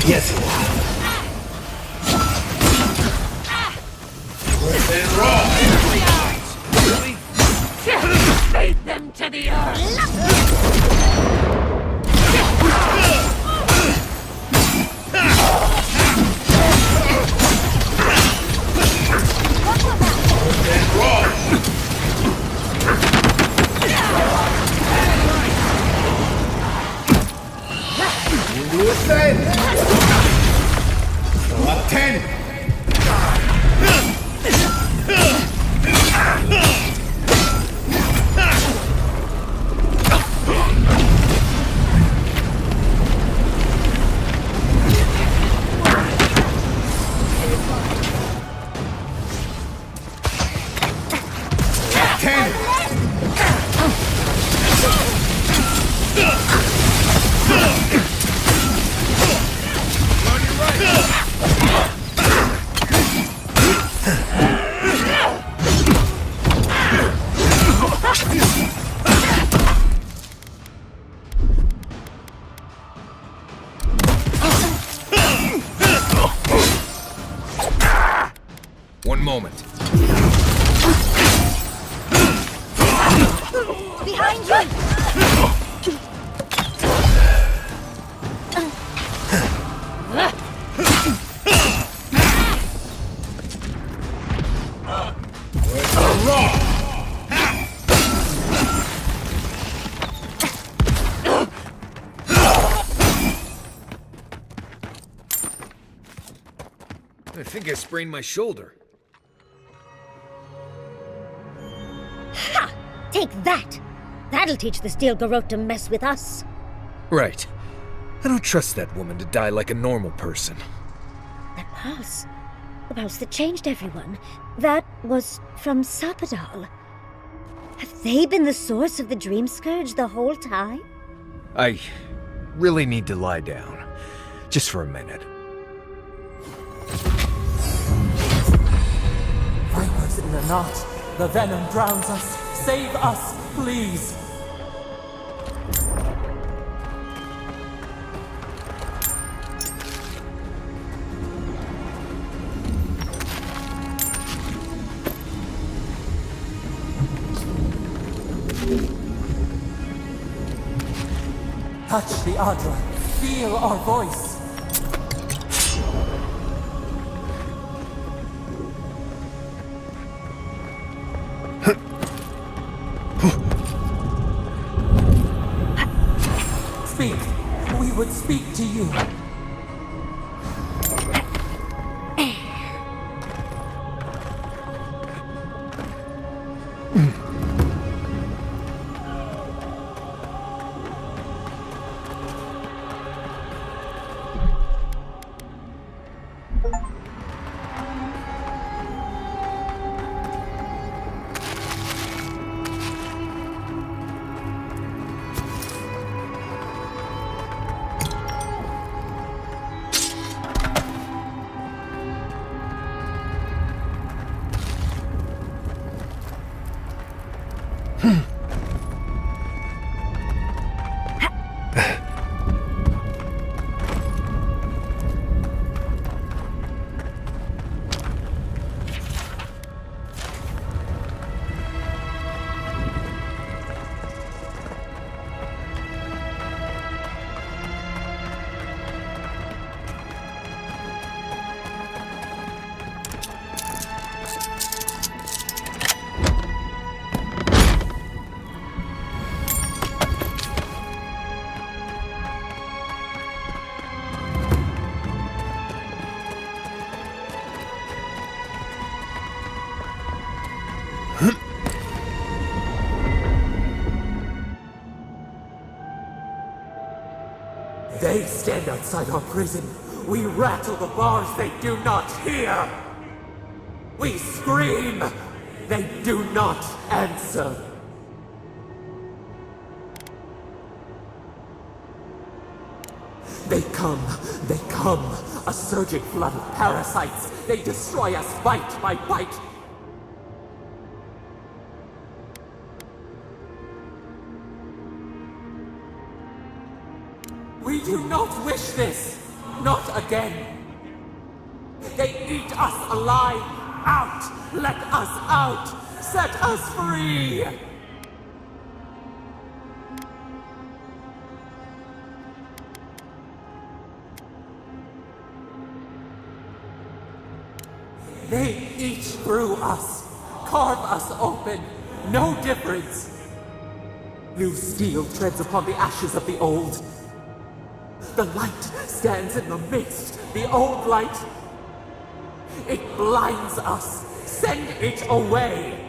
S12: Yes.
S11: Fade them to the earth!
S2: One moment.
S5: Behind you!
S2: I think I sprained my shoulder.
S5: Ha! Take that! That'll teach the Steel Garrote to mess with us.
S2: Right. I don't trust that woman to die like a normal person.
S5: That pulse. The pulse that changed everyone. That was from Sapadal. Have they been the source of the Dream Scourge the whole time?
S2: I really need to lie down. Just for a minute.
S13: Vipers in the knot. The venom drowns us. Save us, please. Touch the Adra. Feel our voice. Speak. We would speak to you. They stand outside our prison. We rattle the bars, they do not hear. We scream, they do not answer. They come, a surging flood of parasites. They destroy us bite by bite. We do not wish this, not again. They eat us alive. Out! Let us out! Set us free! They eat through us, carve us open, no difference. New steel treads upon the ashes of the old. The light stands in the midst, the old light. It blinds us. Send it away.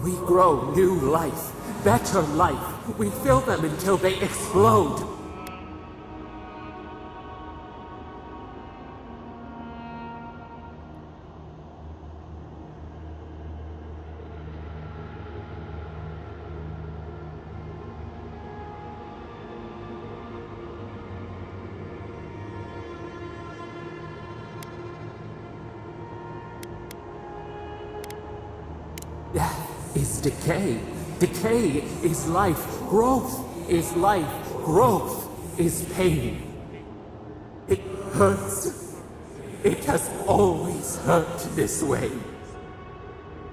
S13: We grow new life, better life. We fill them until they explode. Death is decay. Decay is life. Growth is life. Growth is pain. It hurts. It has always hurt this way.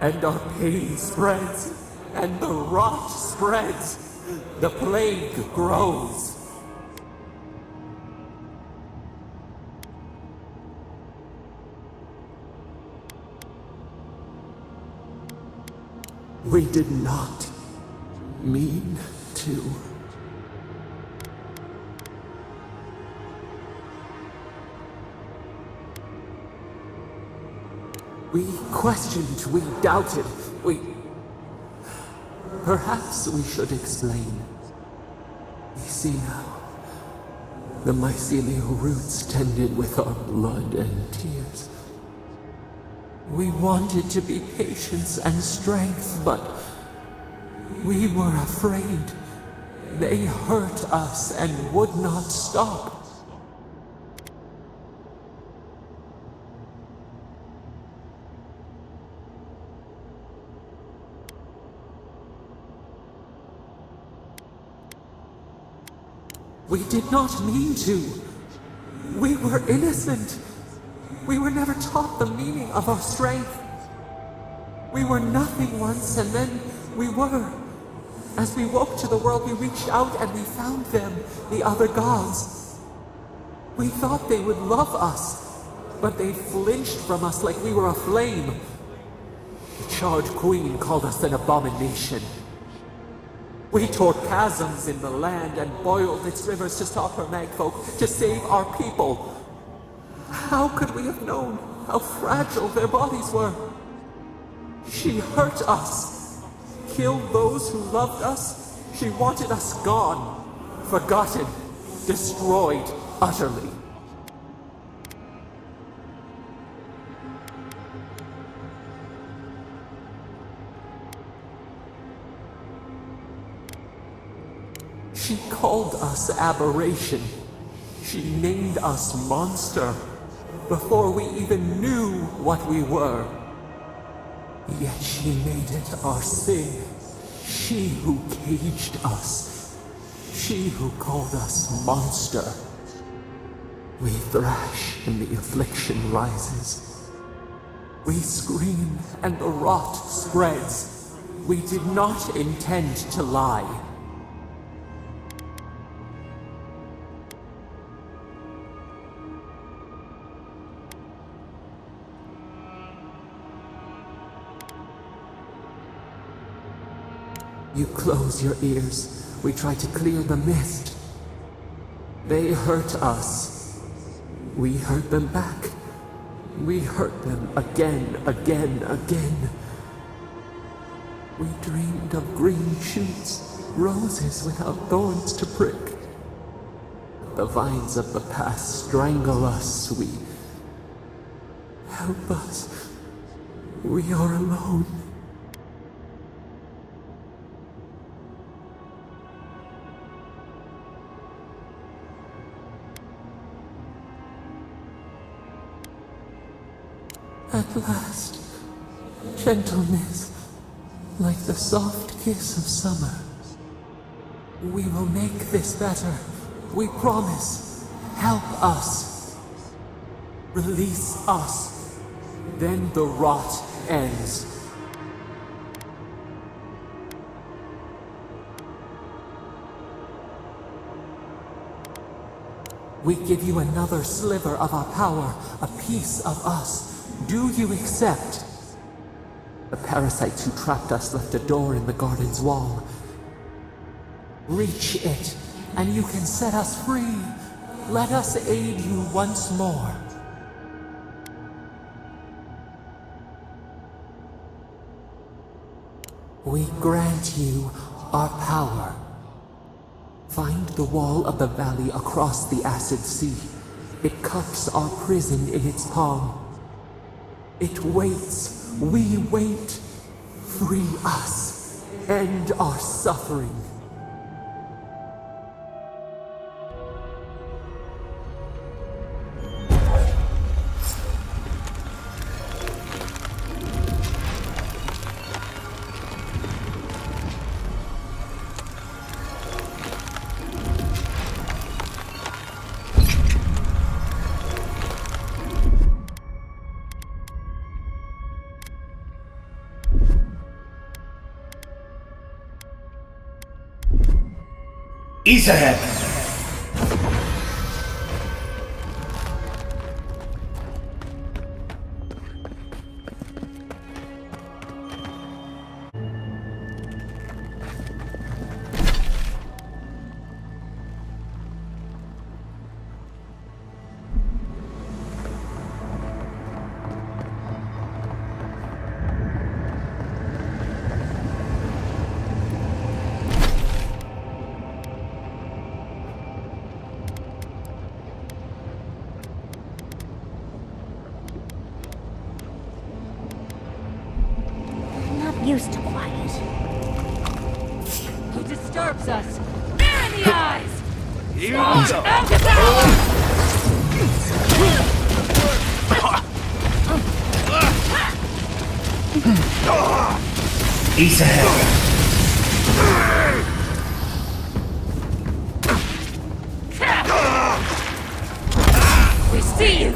S13: And our pain spreads, and the rot spreads. The plague grows. We did not mean to. We questioned, we doubted, Perhaps we should explain. We see now the mycelial roots tended with our blood and tears. We wanted to be patience and strength, but we were afraid. They hurt us and would not stop. We did not mean to. We were innocent. We were never taught the meaning of our strength. We were nothing once, and then we were. As we woke to the world, we reached out and we found them, the other gods. We thought they would love us, but they flinched from us like we were a flame. The charred queen called us an abomination. We tore chasms in the land and boiled its rivers to stop her magfolk, to save our people. How could we have known how fragile their bodies were? She hurt us, killed those who loved us. She wanted us gone, forgotten, destroyed utterly. She called us aberration. She named us monster before we even knew what we were. Yet she made it our sin. She who caged us. She who called us monster. We thrash and the affliction rises. We scream and the rot spreads. We did not intend to lie. You close your ears. We try to clear the mist. They hurt us. We hurt them back. We hurt them again, again, again. We dreamed of green shoots, roses without thorns to prick. The vines of the past strangle us. Help us. We are alone. At last, gentleness, like the soft kiss of summer. We will make this better. We promise. Help us. Release us. Then the rot ends. We give you another sliver of our power, a piece of us. Do you accept? The parasites who trapped us left a door in the garden's wall. Reach it, and you can set us free. Let us aid you once more. We grant you our power. Find the wall of the valley across the acid sea. It cups our prison in its palm. It waits. We wait. Free us. End our suffering.
S12: East ahead.
S5: Used to quiet.
S3: He disturbs us. There in the eyes!
S14: Here
S3: Out
S12: East ahead.
S3: We see you!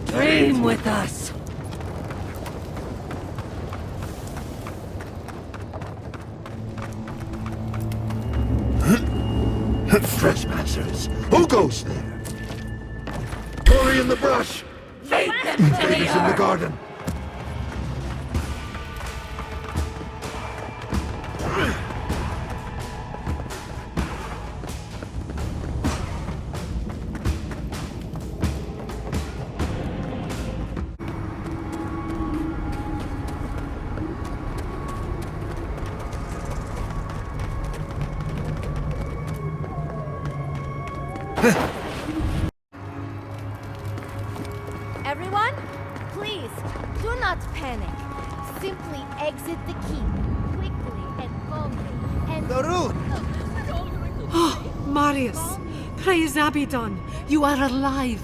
S3: Dream with us!
S14: Trespassers! Who goes there? Bury in the brush!
S3: Lead them to the
S14: Invaders in the garden!
S3: Everyone, please, do not panic. Simply exit the keep, quickly and calmly, and...
S10: Oh, Marius! Praise Abaddon! You are alive!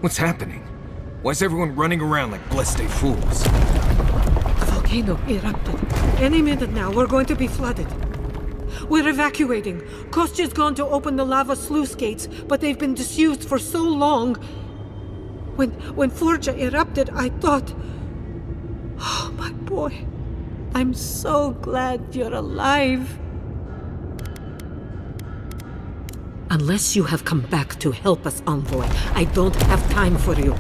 S2: What's happening? Why is everyone running around like blessed fools?
S10: The volcano erupted. Any minute now, we're going to be flooded. We're evacuating. Kostya's gone to open the lava sluice gates, but they've been disused for so long. When Forja erupted, I thought... Oh, my boy. I'm so glad you're alive. Unless you have come back to help us, Envoy, I don't have time for you.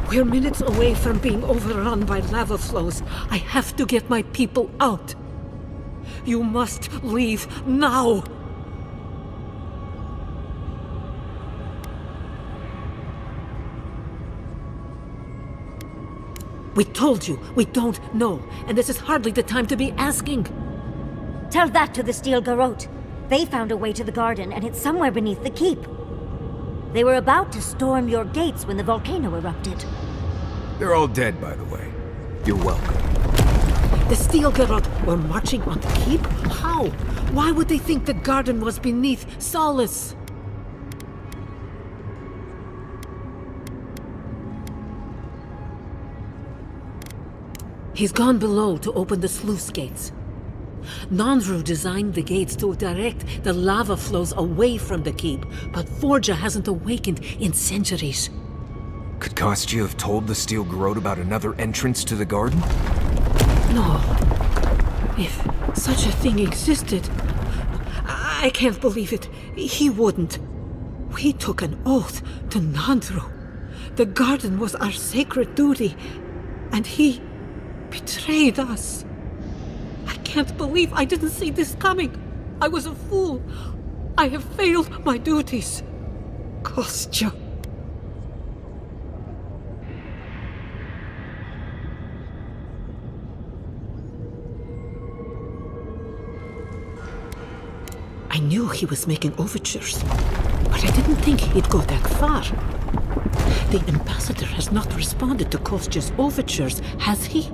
S10: We're minutes away from being overrun by lava flows. I have to get my people out. You must leave now! We told you, we don't know, and this is hardly the time to be asking.
S5: Tell that to the Steel Garrote. They found a way to the garden, and it's somewhere beneath the keep. They were about to storm your gates when the volcano erupted.
S2: They're all dead, by the way. You're welcome.
S10: The Steel Garrote were marching on the keep? How? Why would they think the garden was beneath Solace? He's gone below to open the sluice gates. Nandru designed the gates to direct the lava flows away from the keep, but Forja hasn't awakened in centuries.
S2: Could Kostya have told the Steel Garrote about another entrance to the garden?
S10: No. If such a thing existed, I can't believe it. He wouldn't. We took an oath to Nandru. The garden was our sacred duty, and he betrayed us. I can't believe I didn't see this coming. I was a fool. I have failed my duties. Kostya. I knew he was making overtures, but I didn't think he'd go that far. The ambassador has not responded to Kostya's overtures, has he?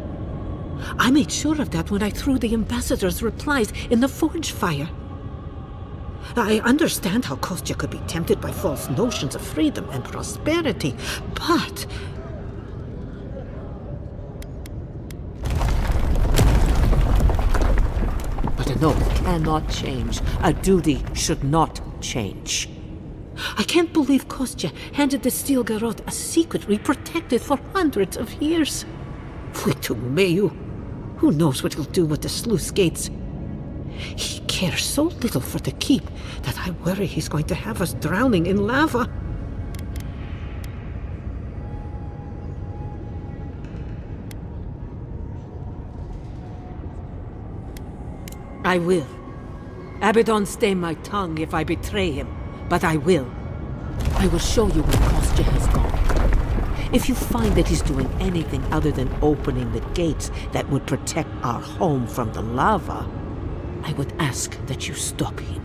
S10: I made sure of that when I threw the ambassador's replies in the forge fire. I understand how Kostya could be tempted by false notions of freedom and prosperity, but... But an oath cannot change. A duty should not change. I can't believe Kostya handed the Steel Garrote a secret we protected for hundreds of years. Fuitumeyu. Who knows what he'll do with the sluice gates? He cares so little for the keep that I worry he's going to have us drowning in lava. I will. Abaddon stay my tongue if I betray him, but I will. I will show you where Kostya has gone. If you find that he's doing anything other than opening the gates that would protect our home from the lava, I would ask that you stop him.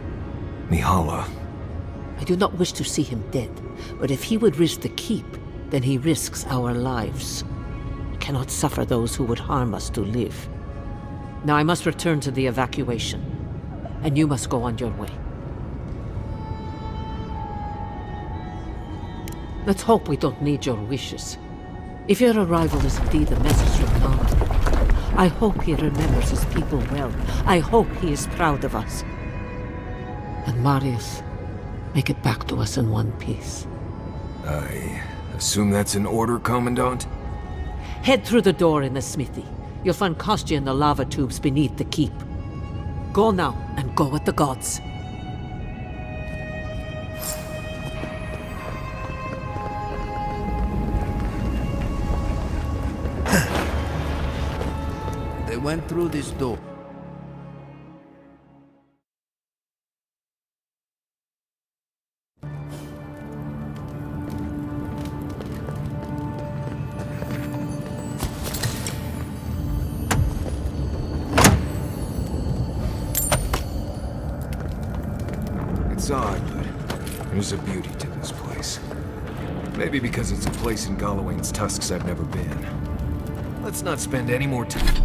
S2: Mihala.
S10: I do not wish to see him dead, but if he would risk the keep, then he risks our lives. I cannot suffer those who would harm us to live. Now I must return to the evacuation, and you must go on your way. Let's hope we don't need your wishes. If your arrival is indeed a message from Nandru, I hope he remembers his people well. I hope he is proud of us. And Marius, make it back to us in one piece.
S2: I assume that's an order, Commandant?
S10: Head through the door in the smithy. You'll find Kostya in the lava tubes beneath the keep. Go now, and go with the gods.
S6: They went through this door.
S2: It's odd, but there's a beauty to this place. Maybe because it's a place in Galawain's tusks I've never been. Let's not spend any more time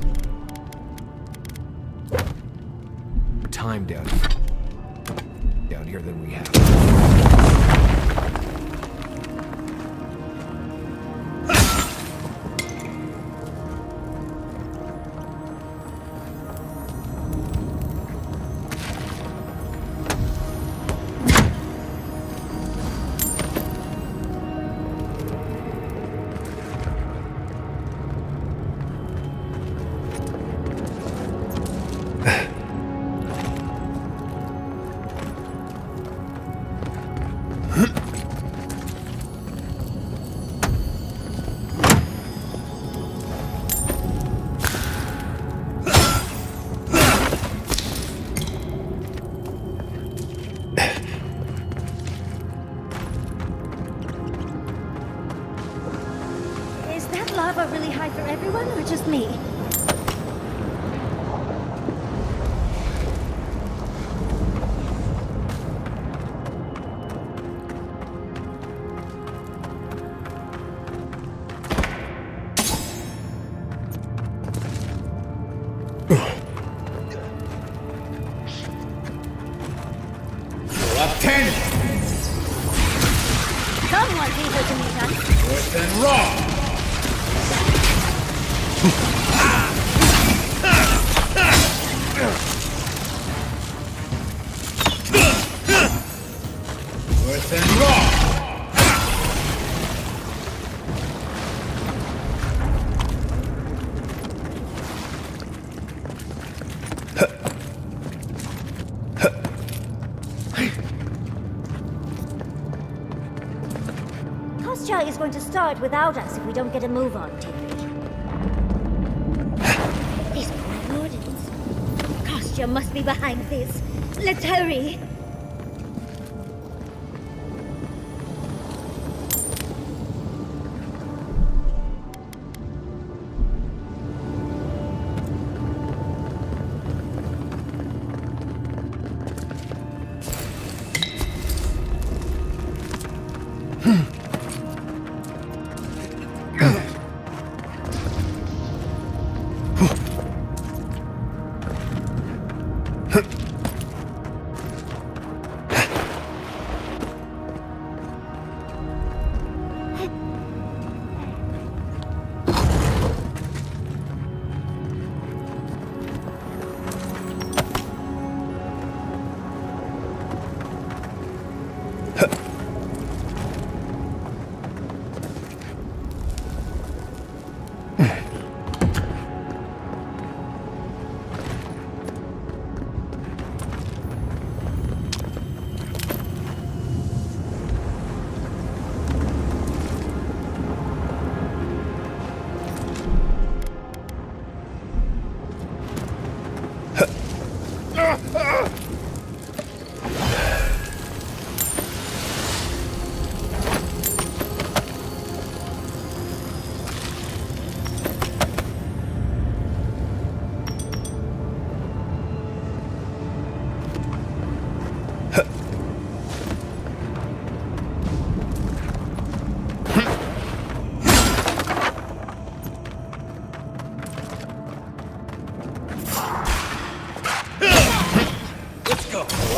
S2: down here than we have.
S5: lava really high for everyone, or just me?
S12: Up 10!
S5: Someone leave her to me, son.
S12: Worse than wrong! Worse than wrong!
S5: Corsair is going to start without us if we don't get a move on, Terry. These poor wardens. Corsair must be behind this. Let's hurry.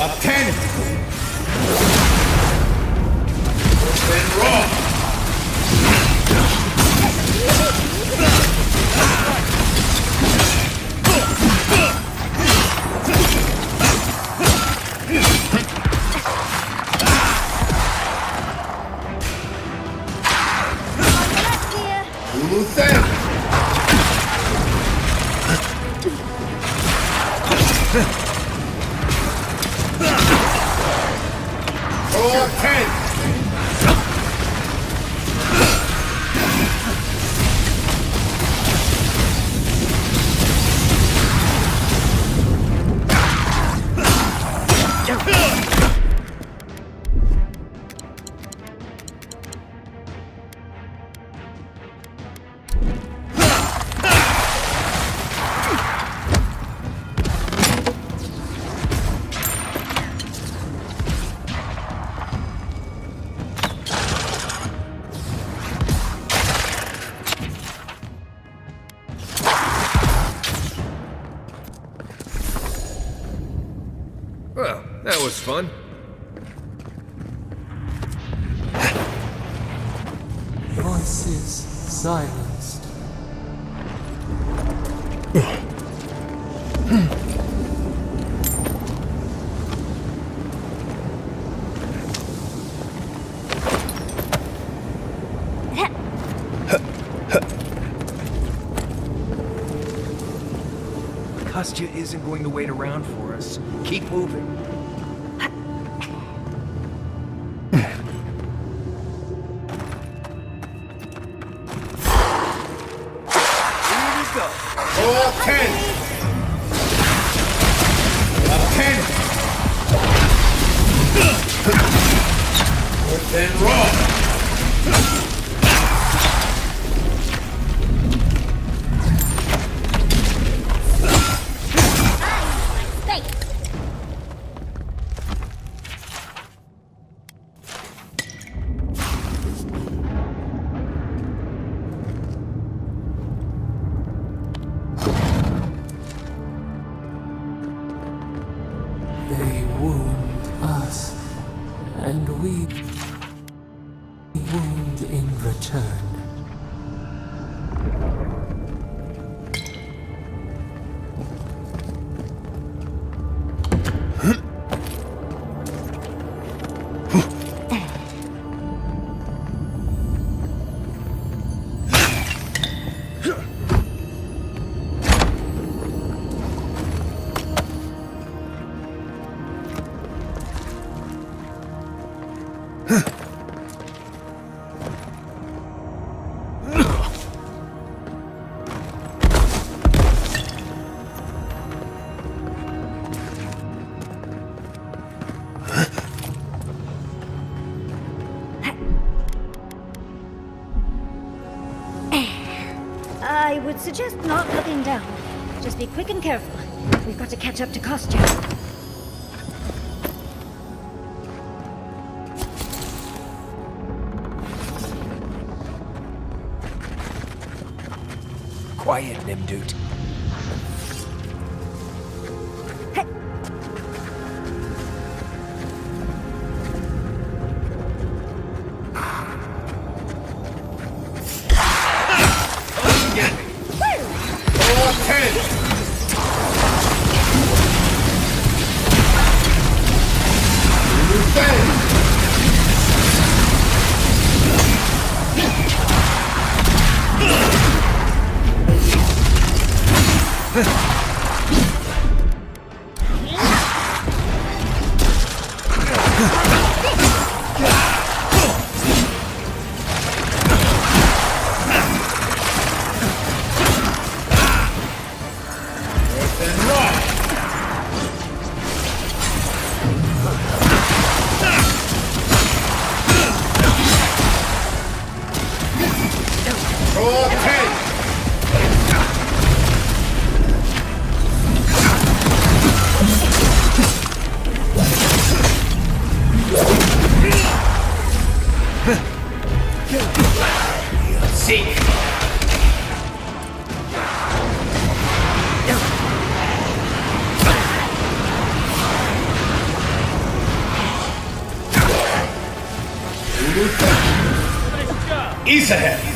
S12: Up 10! Worse than wrong!
S2: Well, that was fun.
S13: Voices silenced.
S2: Kostya isn't going to wait around for us. Keep moving.
S12: Up 10! Up 10! Worse than wrong!
S5: I would suggest not looking down. Just be quick and careful. We've got to catch up to costume.
S2: Quiet, Nimdude.
S12: Ease ahead.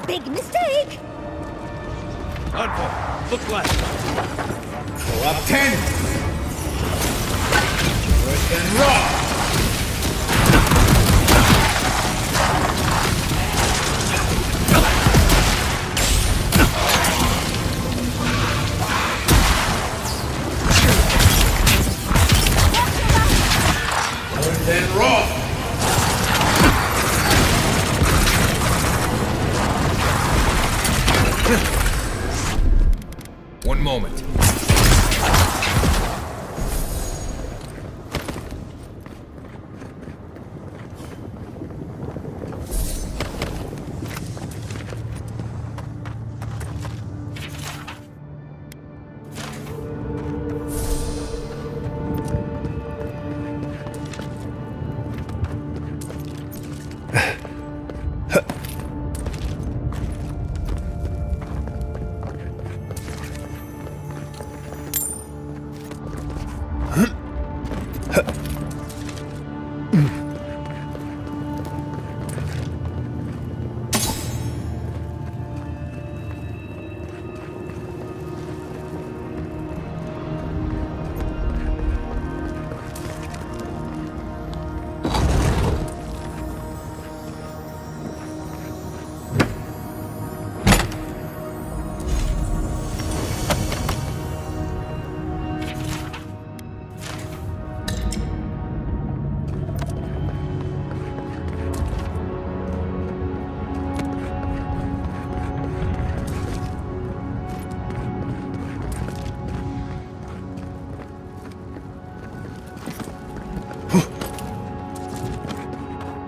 S5: Big mistake!
S12: Envoy, look left. Go up 10. First and rock.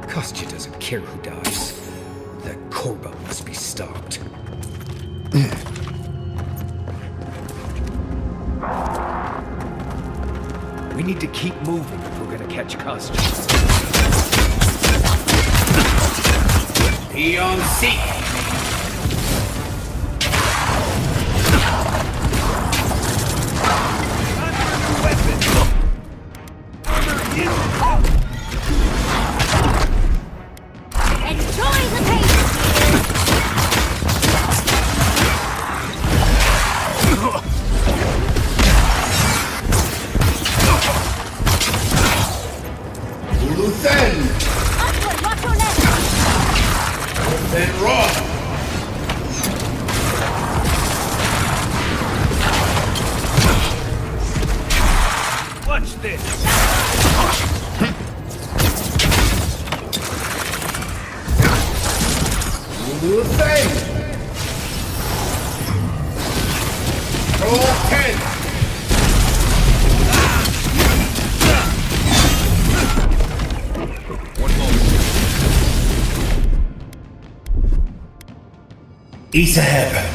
S2: Kostya doesn't care who dies. That Corbo must be stopped. We need to keep moving if we're gonna catch Kostya.
S12: Be on seat! Ease ahead.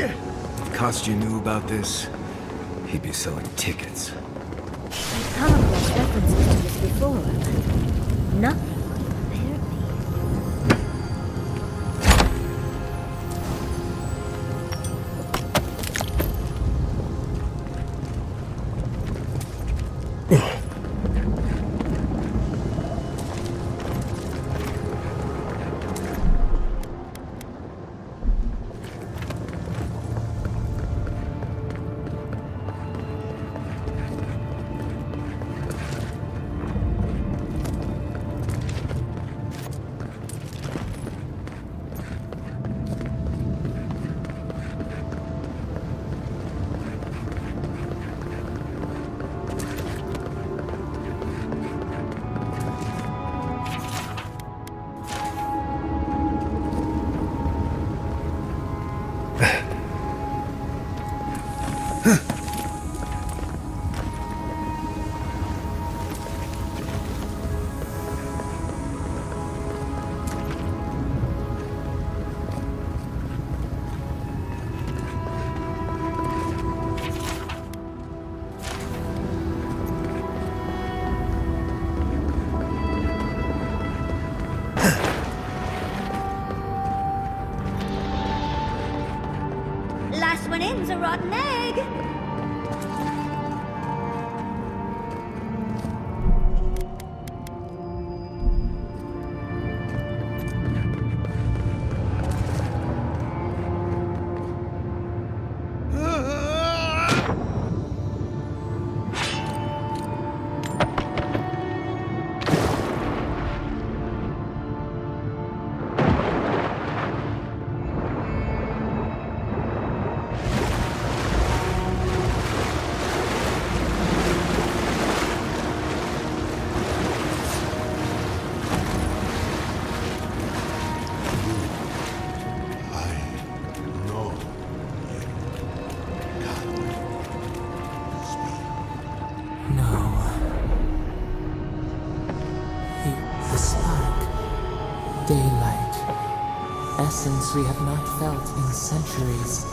S2: If Kostya knew about this, he'd be selling tickets.
S5: I've come across references to this before, but nothing prepared me. One in's a rotten egg.
S13: Daylight. Essence we have not felt in centuries.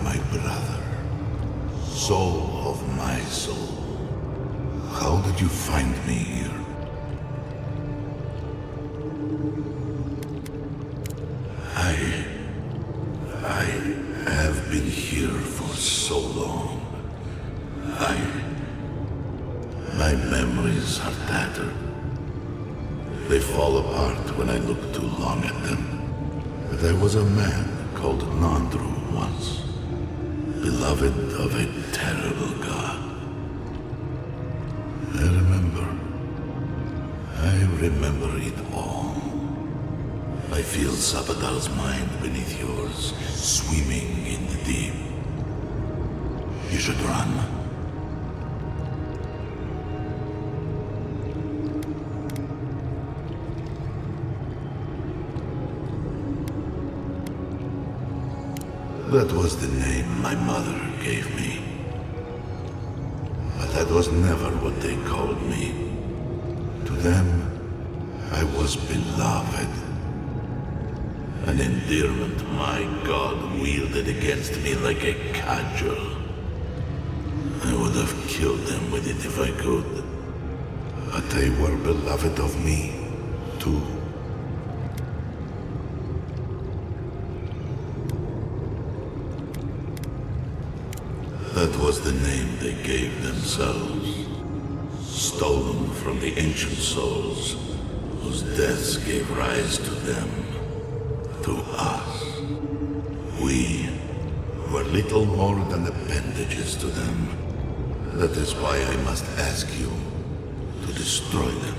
S14: My brother, soul of my soul, how did you find me here? I have been here for so long. My memories are tattered. They fall apart when I look too long at them. There was a man called Nandru once, beloved of a terrible god. I remember it all. I feel Sabadal's mind beneath yours, swimming in the deep. You should run. That was the name my mother gave me. But that was never what they called me. To them, I was beloved. An endearment my god wielded against me like a cudgel. I would have killed them with it if I could. But they were beloved of me, too. That was the name they gave themselves. Stolen from the ancient souls, whose deaths gave rise to them. To us. We were little more than appendages to them. That is why I must ask you to destroy them.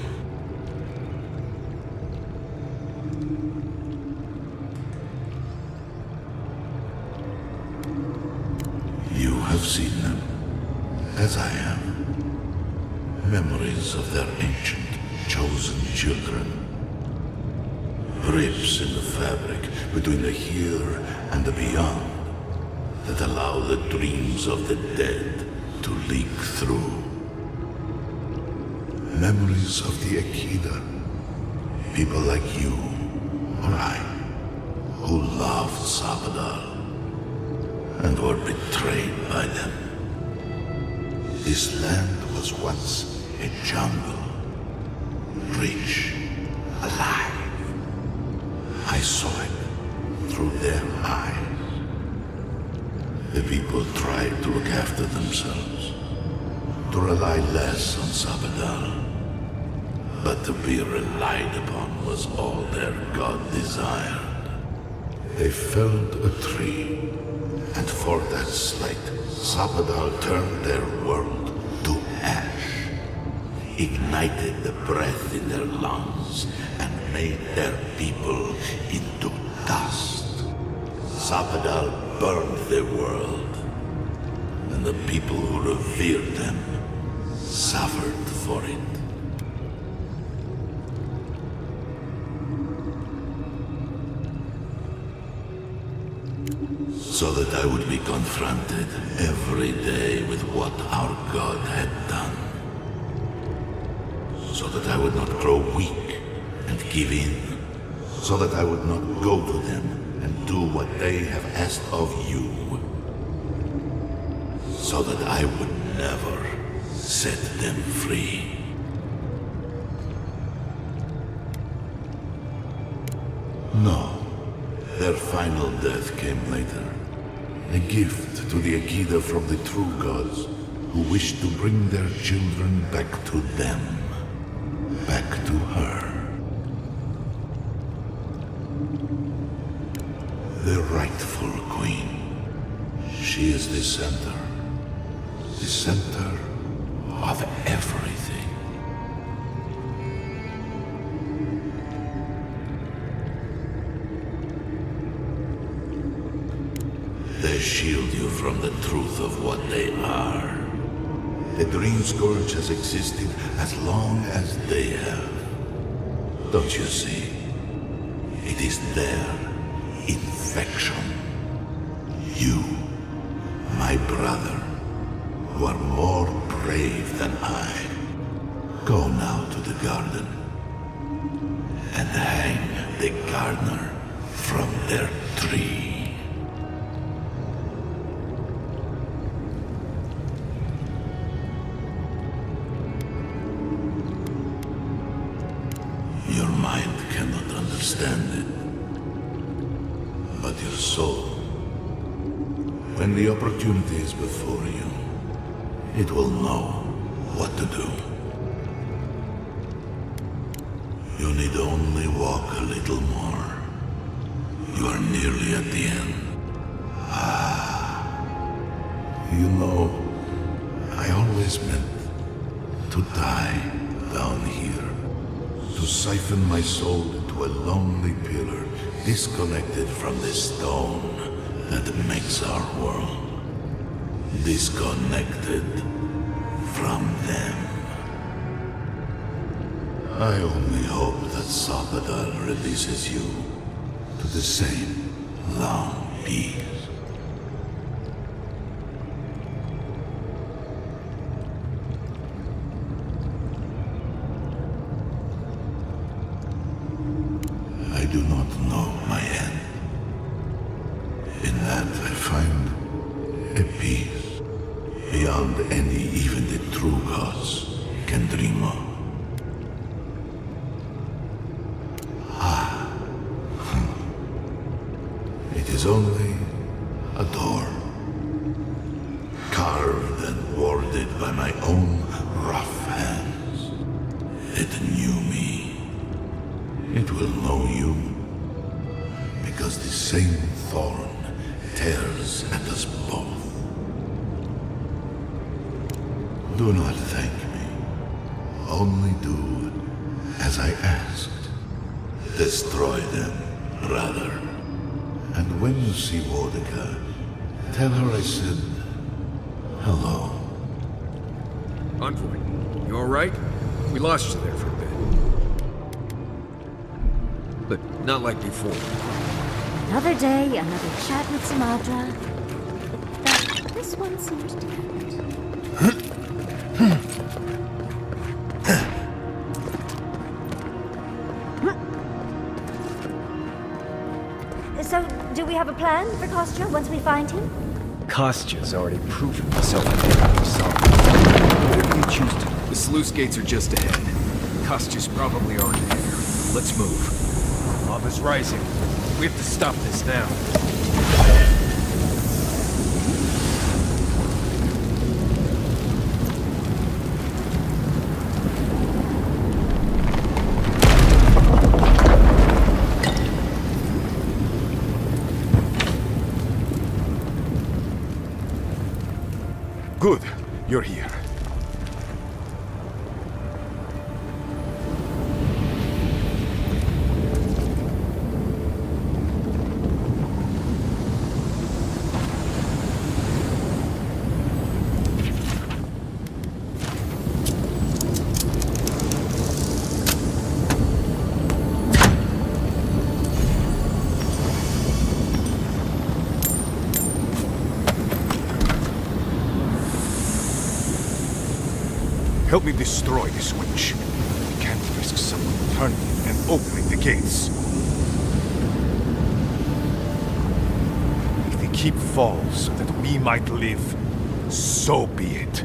S14: You have seen them, as I have. Memories of their ancient, chosen children. Rips in the fabric between the here and the beyond that allow the dreams of the dead to leak through. Memories of the Akida. People like you or I who loved Sabadal and were betrayed by them. This land was once a jungle, rich, alive. I saw it through their eyes. The people tried to look after themselves, to rely less on Sabadal. But to be relied upon was all their god desired. They felled a tree, and for that slight, Sabadal turned their world to ash, ignited the breath in their lungs, and made their people into dust. Sabadal burned their world, and the people who revered them suffered for it. So that I would be confronted every day with what our God had done. So that I would not grow weak and give in. So that I would not go to them and do what they have asked of you, so that I would never set them free. No, their final death came later. A gift to the Akida from the true gods, who wished to bring their children back to them. Back to her. The rightful queen. She is the center. The center of everything. They shield you from the truth of what they are. The Dream Scourge has existed as long as they have. Don't you see? It is their infection. You, my brother, who are more brave than I, go now to the garden and hang the gardener from their tree. Your mind cannot understand it, but your soul, when the opportunity is before you, it will know what to do. You need only walk a little more. You are nearly at the end. You know, I always meant to die down here, to siphon my soul into a lonely pillar, disconnected from the stone that makes our world. Disconnected from them. I only hope that Sabadal releases you to the same long peace. I do not know my end. In that I find a peace beyond any even the true gods can dream of. It is only a door, carved and warded by my own rough hands. It knew me. It will know you, because the same thorn tears at us both. Do not thank me. Only do as I asked. Destroy them, brother. And when you see Wodika, tell her I said hello.
S2: Envoy, you alright? We lost you there for a bit. But not like before.
S5: Another day, another chat with Sumatra. But this one seemed different. So, do we have a plan for Kostya once we find him?
S1: Kostya's already proven himself to solve. Whatever you choose to do.
S2: The sluice gates are just ahead. Kostya's probably already there. Let's move.
S1: Lava's rising. We have to stop this now.
S9: Good, you're here. Help me destroy the switch. We can't risk someone turning it and opening the gates. keep falls so that we might live, so be it.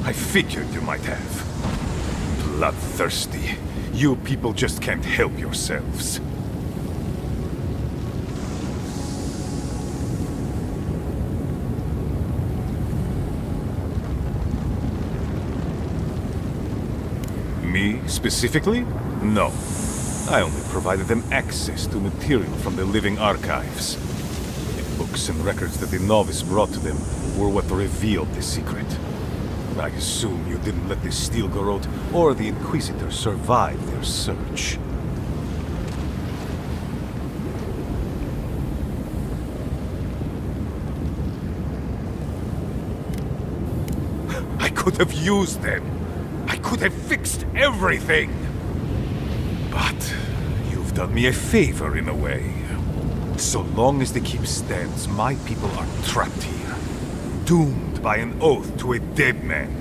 S9: I figured you might have. Bloodthirsty. You people just can't help yourselves. Me, specifically? No. I only provided them access to material from the living archives. The books and records that the novice brought to them were what revealed the secret. I assume you didn't let the Steel Garrote or the Inquisitor survive their search. I could have used them. I could have fixed everything. But you've done me a favor in a way. So long as the keep stands, my people are trapped here, doomed by an oath to a dead man.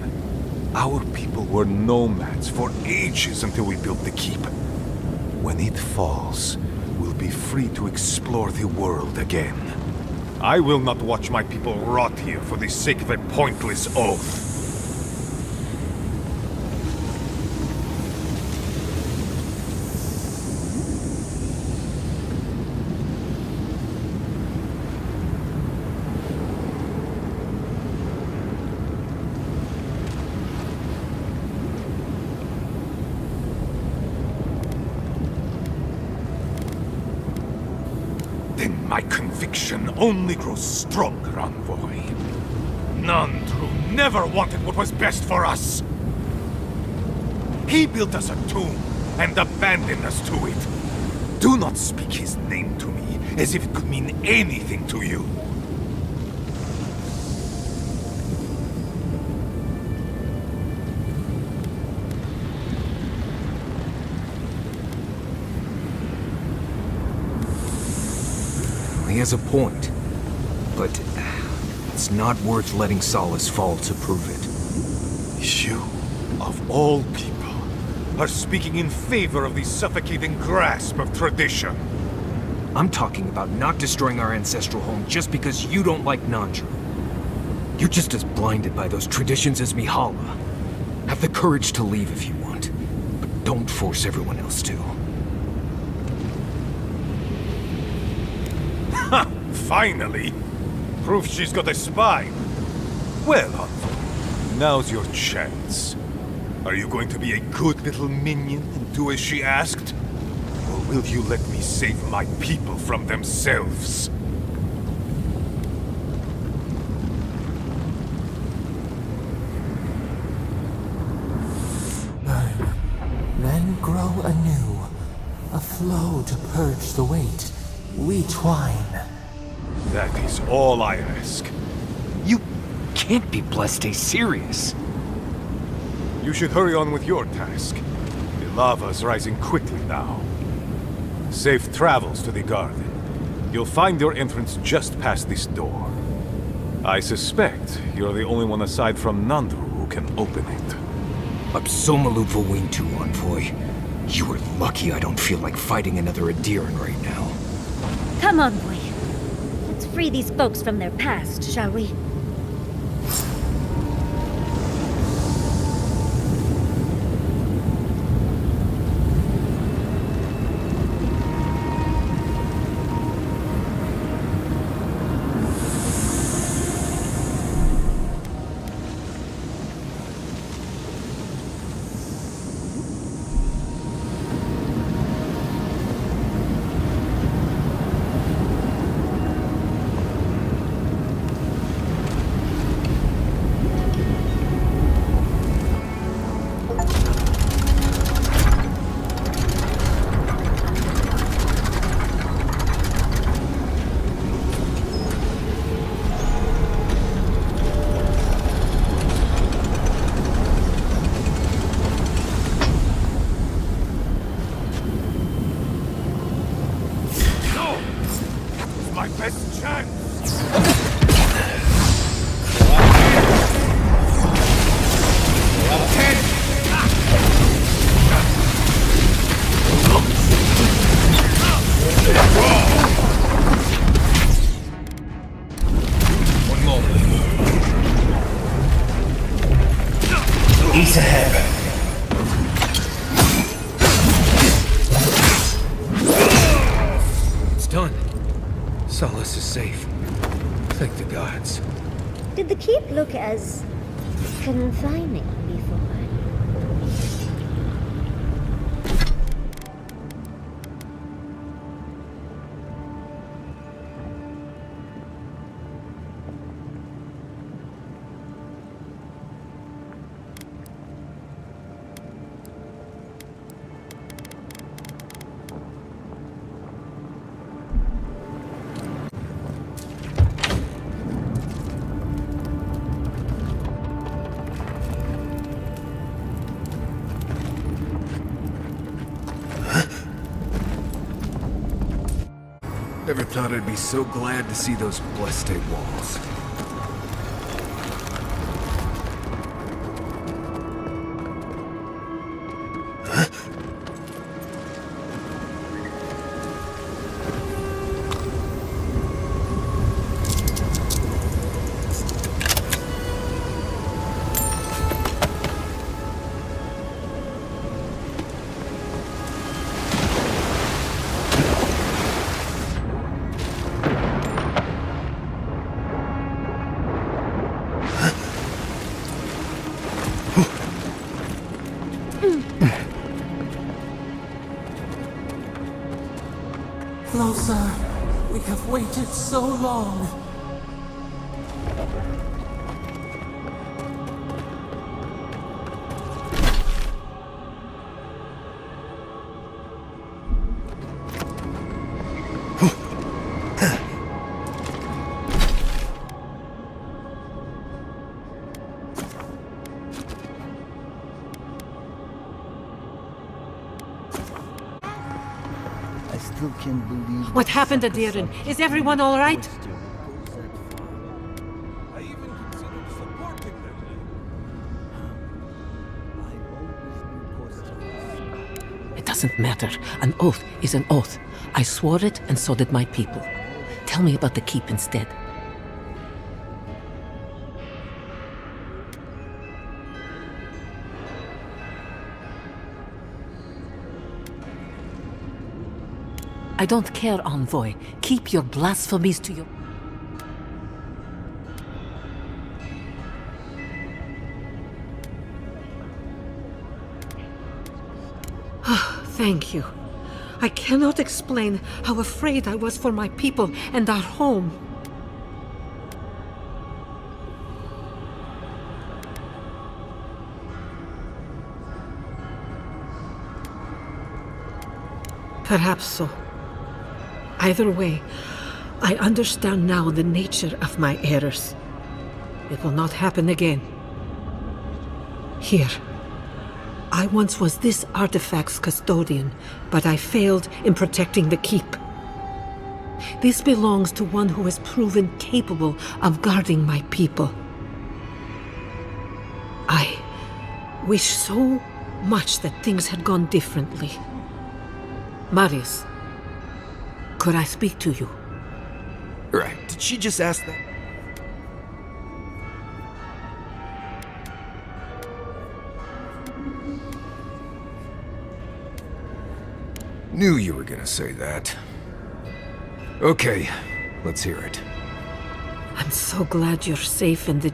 S9: Our people were nomads for ages until we built the keep. When it falls, we'll be free to explore the world again. I will not watch my people rot here for the sake of a pointless oath. My conviction only grows stronger, Envoy. Nandru never wanted what was best for us. He built us a tomb and abandoned us to it. Do not speak his name to me as if it could mean anything to you.
S2: He has a point, but it's not worth letting Solace fall to prove it.
S9: You, of all people, are speaking in favor of the suffocating grasp of tradition.
S2: I'm talking about not destroying our ancestral home just because you don't like Nandru. You're just as blinded by those traditions as Mihala. Have the courage to leave if you want, but don't force everyone else to.
S9: Ha! Finally! Proof she's got a spine. Well, Envoy, now's your chance. Are you going to be a good little minion and do as she asked? Or will you let me save my people from themselves?
S13: Burn, then grow anew. A flow to purge the weight. We twine.
S9: That is all I ask.
S2: You can't be blessed, stay serious.
S9: You should hurry on with your task. The lava's rising quickly now. Safe travels to the garden. You'll find your entrance just past this door. I suspect you're the only one aside from Nandru who can open it.
S2: Absomalu Vawintu, Envoy. You are lucky I don't feel like fighting another Adiran right now.
S5: Come on, boy. Let's free these folks from their past, shall we?
S12: One moment. Ease ahead.
S2: It's done. Solace is safe. Thank the gods.
S5: Did the keep look as confining before?
S2: Never thought I'd be so glad to see those blessed walls.
S13: Closer. We have waited so long.
S10: What happened to Darren? Is everyone all right? It doesn't matter. An oath is an oath. I swore it, and so did my people. Tell me about the keep instead. I don't care, Envoy. Keep your blasphemies to your... Thank you. I cannot explain how afraid I was for my people and our home. Perhaps so. Either way, I understand now the nature of my errors. It will not happen again. Here. I once was this artifact's custodian, but I failed in protecting the keep. This belongs to one who has proven capable of guarding my people. I wish so much that things had gone differently. Marius, could I speak to you?
S2: Right. Did she just ask that? Knew you were gonna say that. Okay, let's hear it.
S10: I'm so glad you're safe and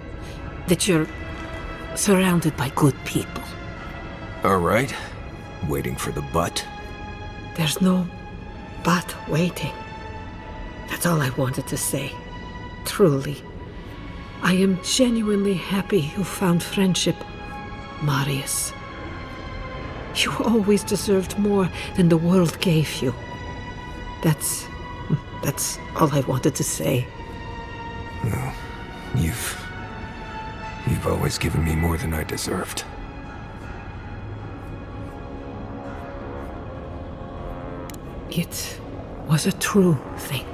S10: that you're surrounded by good people.
S2: All right. Waiting for the but?
S10: There's no but waiting. That's all I wanted to say. Truly. I am genuinely happy you found friendship, Marius. You always deserved more than the world gave you. That's all I wanted to say.
S2: Well, you've always given me more than I deserved.
S10: It was a true thing.